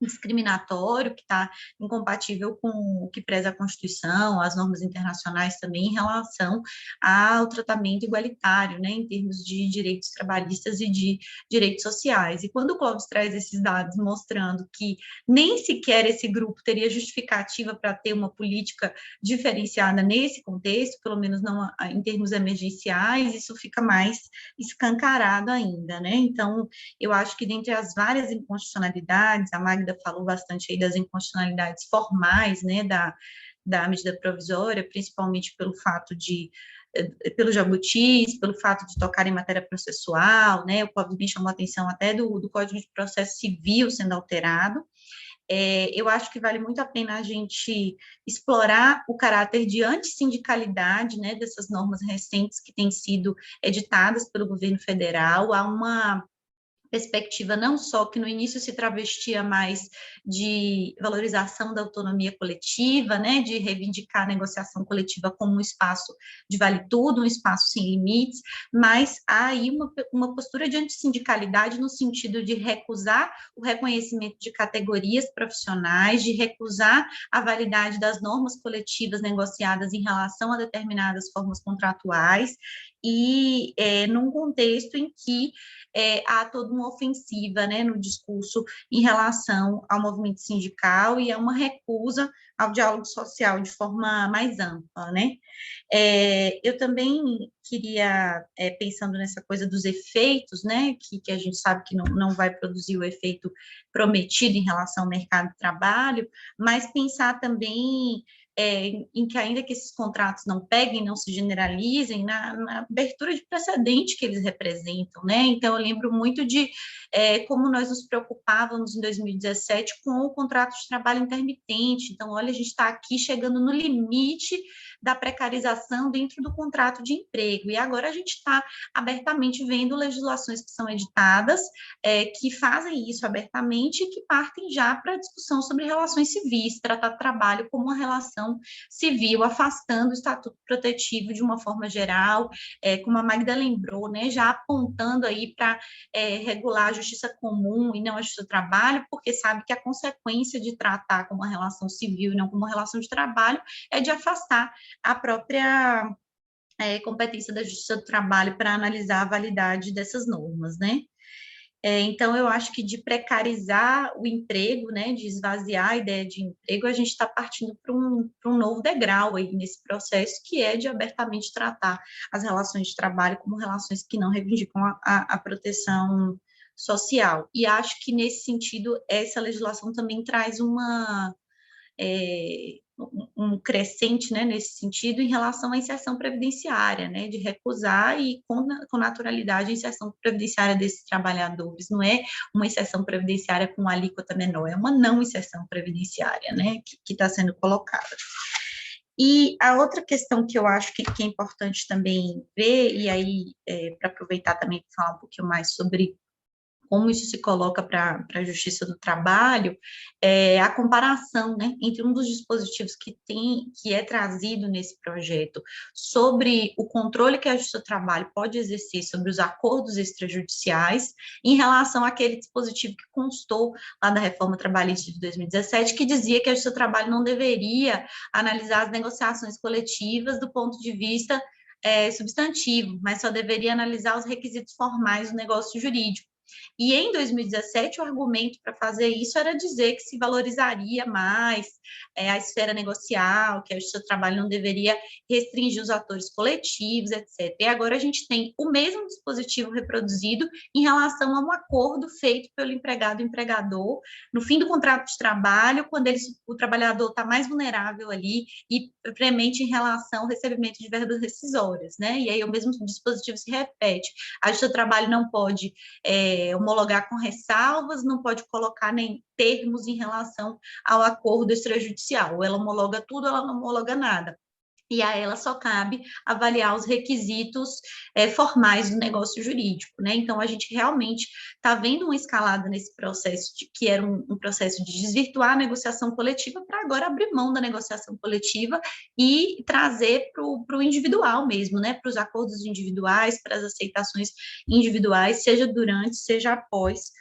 discriminatório, que está incompatível com o que preza a Constituição, as normas internacionais também, em relação ao tratamento igualitário, né, em termos de direitos trabalhistas e de direitos sociais. E quando o Clóvis traz esses dados mostrando que nem sequer esse grupo teria justificativa para ter uma política diferenciada nesse contexto, pelo menos não em termos emergenciais, isso fica mais escancarado ainda, né? Então, eu acho que dentre as várias inconstitucionalidades, a Magda falou bastante aí das inconstitucionalidades formais, né, da medida provisória, principalmente pelo fato pelos jabutis, pelo fato de tocar em matéria processual, né, o Clóvis bem chamou a atenção até do Código de Processo Civil sendo alterado. Eu acho que vale muito a pena a gente explorar o caráter de antissindicalidade, né, dessas normas recentes que têm sido editadas pelo governo federal. Há uma perspectiva não só que no início se travestia mais de valorização da autonomia coletiva, né, de reivindicar a negociação coletiva como um espaço de vale tudo, um espaço sem limites, mas há aí uma postura de antissindicalidade no sentido de recusar o reconhecimento de categorias profissionais, de recusar a validade das normas coletivas negociadas em relação a determinadas formas contratuais, e num contexto em que há toda uma ofensiva, né, no discurso em relação ao movimento sindical e a uma recusa ao diálogo social de forma mais ampla, né. Eu também queria, pensando nessa coisa dos efeitos, né, que a gente sabe que não vai produzir o efeito prometido em relação ao mercado de trabalho, mas pensar também em que ainda que esses contratos não peguem, não se generalizem, na abertura de precedente que eles representam, né? Então, eu lembro muito de como nós nos preocupávamos em 2017 com o contrato de trabalho intermitente. Então, olha, a gente está aqui chegando no limite da precarização dentro do contrato de emprego, e agora a gente está abertamente vendo legislações que são editadas, que fazem isso abertamente e que partem já para a discussão sobre relações civis, tratar o trabalho como uma relação civil, afastando o estatuto protetivo de uma forma geral, como a Magda lembrou, né, já apontando aí para regular a justiça comum e não a justiça do trabalho, porque sabe que a consequência de tratar como uma relação civil e não como uma relação de trabalho é de afastar a própria competência da justiça do trabalho para analisar a validade dessas normas, né? Então, eu acho que de precarizar o emprego, né, de esvaziar a ideia de emprego, a gente está partindo para um novo degrau aí nesse processo, que é de abertamente tratar as relações de trabalho como relações que não reivindicam a proteção social. E acho que, nesse sentido, essa legislação também traz um crescente, né, nesse sentido, em relação à inserção previdenciária, né, de recusar e com naturalidade a inserção previdenciária desses trabalhadores. Não é uma inserção previdenciária com alíquota menor, é uma não inserção previdenciária, né, que está sendo colocada. E a outra questão que eu acho que é importante também ver, e aí para aproveitar também para falar um pouquinho mais sobre como isso se coloca para a Justiça do Trabalho, a comparação, né, entre um dos dispositivos que é trazido nesse projeto sobre o controle que a Justiça do Trabalho pode exercer sobre os acordos extrajudiciais em relação àquele dispositivo que constou lá da reforma trabalhista de 2017, que dizia que a Justiça do Trabalho não deveria analisar as negociações coletivas do ponto de vista substantivo, mas só deveria analisar os requisitos formais do negócio jurídico. E em 2017, o argumento para fazer isso era dizer que se valorizaria mais a esfera negocial, que a Justiça do Trabalho não deveria restringir os atores coletivos, etc. E agora a gente tem o mesmo dispositivo reproduzido em relação a um acordo feito pelo empregado e empregador no fim do contrato de trabalho, quando o trabalhador está mais vulnerável ali e premente em relação ao recebimento de verbas rescisórias, né? E aí o mesmo dispositivo se repete. A Justiça do Trabalho não pode homologar com ressalvas, não pode colocar nem termos em relação ao acordo extrajudicial. Ou ela homologa tudo, ou ela não homologa nada. E a ela só cabe avaliar os requisitos formais do negócio jurídico, né? Então, a gente realmente está vendo uma escalada nesse processo, que era um processo de desvirtuar a negociação coletiva, para agora abrir mão da negociação coletiva e trazer para o individual mesmo, né? Para os acordos individuais, para as aceitações individuais, seja durante, seja após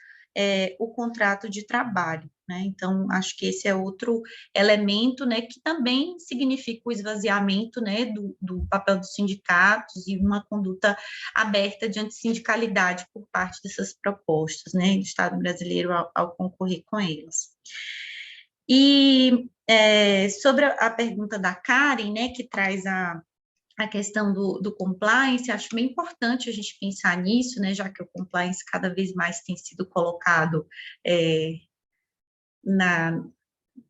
o contrato de trabalho, né? Então, acho que esse é outro elemento, né, que também significa o esvaziamento, né, do papel dos sindicatos e uma conduta aberta de antissindicalidade por parte dessas propostas, né, do Estado brasileiro ao concorrer com elas. E sobre a pergunta da Karen, né, que traz a questão do compliance, acho bem importante a gente pensar nisso, né, já que o compliance cada vez mais tem sido colocado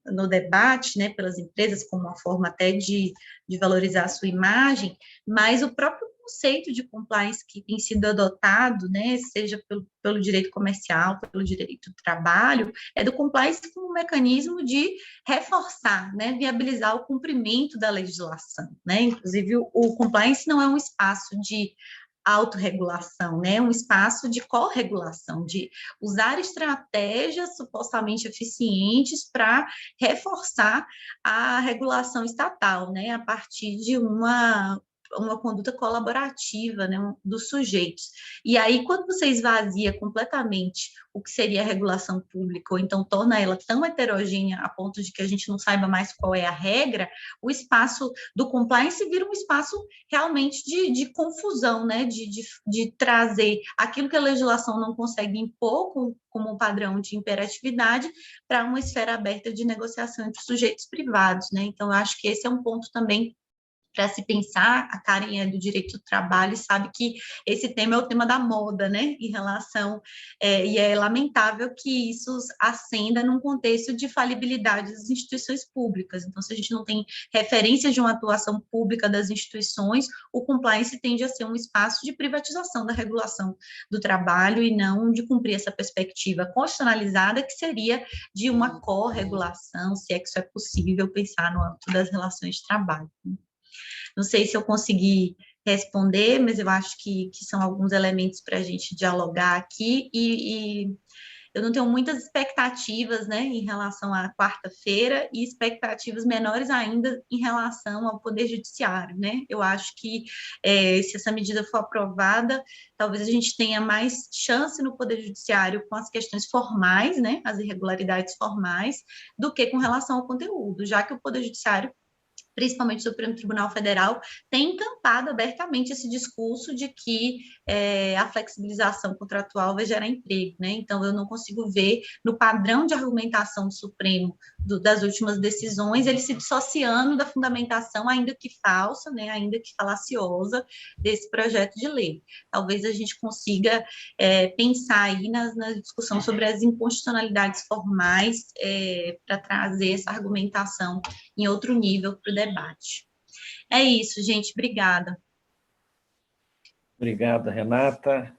no debate, né, pelas empresas, como uma forma até de valorizar a sua imagem, mas o próprio conceito de compliance que tem sido adotado, né, seja pelo direito comercial, pelo direito do trabalho, é do compliance como um mecanismo de reforçar, né, viabilizar o cumprimento da legislação, né, inclusive o compliance não é um espaço de autorregulação, né, um espaço de corregulação, de usar estratégias supostamente eficientes para reforçar a regulação estatal, né, a partir de uma conduta colaborativa, né, dos sujeitos. E aí, quando você esvazia completamente o que seria a regulação pública, ou então torna ela tão heterogênea a ponto de que a gente não saiba mais qual é a regra, o espaço do compliance vira um espaço realmente de confusão, né, de trazer aquilo que a legislação não consegue impor como padrão de imperatividade para uma esfera aberta de negociação entre sujeitos privados, né? Então, eu acho que esse é um ponto também para se pensar. A Karen é do direito do trabalho e sabe que esse tema é o tema da moda, né, em relação, e é lamentável que isso ascenda num contexto de falibilidade das instituições públicas. Então, se a gente não tem referências de uma atuação pública das instituições, o compliance tende a ser um espaço de privatização da regulação do trabalho e não de cumprir essa perspectiva constitucionalizada, que seria de uma corregulação, se é que isso é possível pensar no âmbito das relações de trabalho. Não sei se eu consegui responder, mas eu acho que são alguns elementos para a gente dialogar aqui, e eu não tenho muitas expectativas, né, em relação à quarta-feira, e expectativas menores ainda em relação ao Poder Judiciário, né? Eu acho que se essa medida for aprovada, talvez a gente tenha mais chance no Poder Judiciário com as questões formais, né, as irregularidades formais, do que com relação ao conteúdo, já que o Poder Judiciário, principalmente o Supremo Tribunal Federal, tem encampado abertamente esse discurso de que a flexibilização contratual vai gerar emprego, né? Então, eu não consigo ver no padrão de argumentação do Supremo das últimas decisões, ele se dissociando da fundamentação, ainda que falsa, né, ainda que falaciosa, desse projeto de lei. Talvez a gente consiga pensar aí na discussão sobre as inconstitucionalidades formais para trazer essa argumentação em outro nível para o debate. É isso, gente. Obrigada. Obrigada, Renata.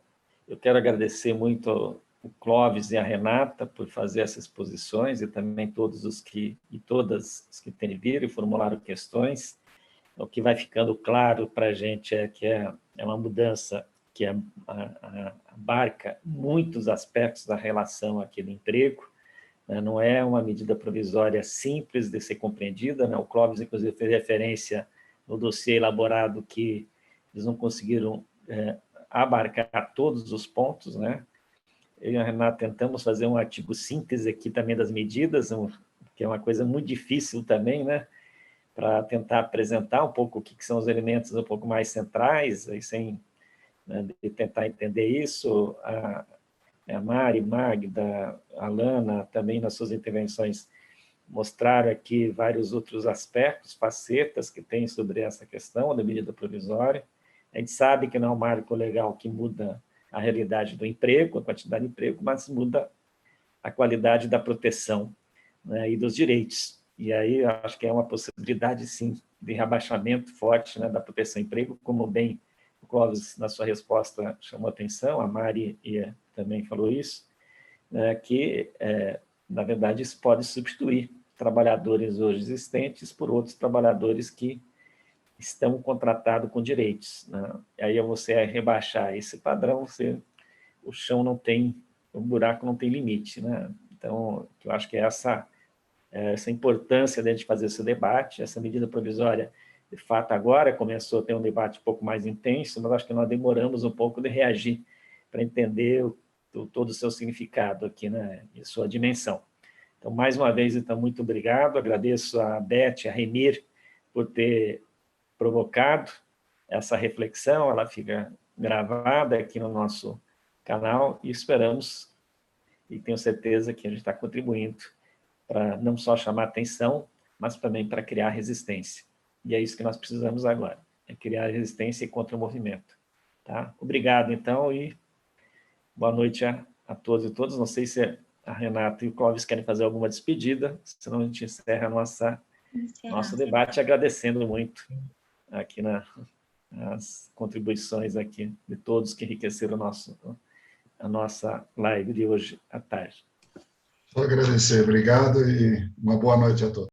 Eu quero agradecer muito o Clóvis e a Renata por fazer essas exposições, e também todas os que interviram e formularam questões. O que vai ficando claro para a gente é que é uma mudança que abarca muitos aspectos da relação aqui do emprego, né? Não é uma medida provisória simples de ser compreendida, né? O Clóvis, inclusive, fez referência no dossiê elaborado que eles não conseguiram abarcar todos os pontos, né? Eu e a Renata tentamos fazer um artigo síntese aqui também das medidas, que é uma coisa muito difícil também, né? Para tentar apresentar um pouco o que são os elementos um pouco mais centrais, aí sem, né, de tentar entender isso. A Mari, Magda, a Alana, também nas suas intervenções, mostraram aqui vários outros aspectos, facetas que tem sobre essa questão da medida provisória. A gente sabe que não é um marco legal que muda a realidade do emprego, a quantidade de emprego, mas muda a qualidade da proteção, né, e dos direitos. E aí eu acho que é uma possibilidade, sim, de rebaixamento forte, né, da proteção ao emprego, como bem o Clóvis, na sua resposta, chamou atenção, a Mari também falou isso, né, que, na verdade, isso pode substituir trabalhadores hoje existentes por outros trabalhadores que estão contratados com direitos, né? Aí você rebaixar esse padrão, o chão não tem, o buraco não tem limite, né? Então, eu acho que essa importância de a gente fazer esse debate, essa medida provisória, de fato, agora começou a ter um debate um pouco mais intenso, mas acho que nós demoramos um pouco de reagir para entender todo o seu significado aqui, né, e sua dimensão. Então, mais uma vez, então, muito obrigado, agradeço a Beth, a Remir, por ter provocado essa reflexão, ela fica gravada aqui no nosso canal e esperamos, e tenho certeza que a gente está contribuindo para não só chamar atenção, mas também para criar resistência. E é isso que nós precisamos agora, é criar resistência contra o movimento. Tá? Obrigado, então, e boa noite a todos e todas. Não sei se a Renata e o Clóvis querem fazer alguma despedida, senão a gente encerra nosso debate, agradecendo muito aqui as contribuições aqui de todos que enriqueceram a nossa live de hoje à tarde. Só agradecer, obrigado e uma boa noite a todos.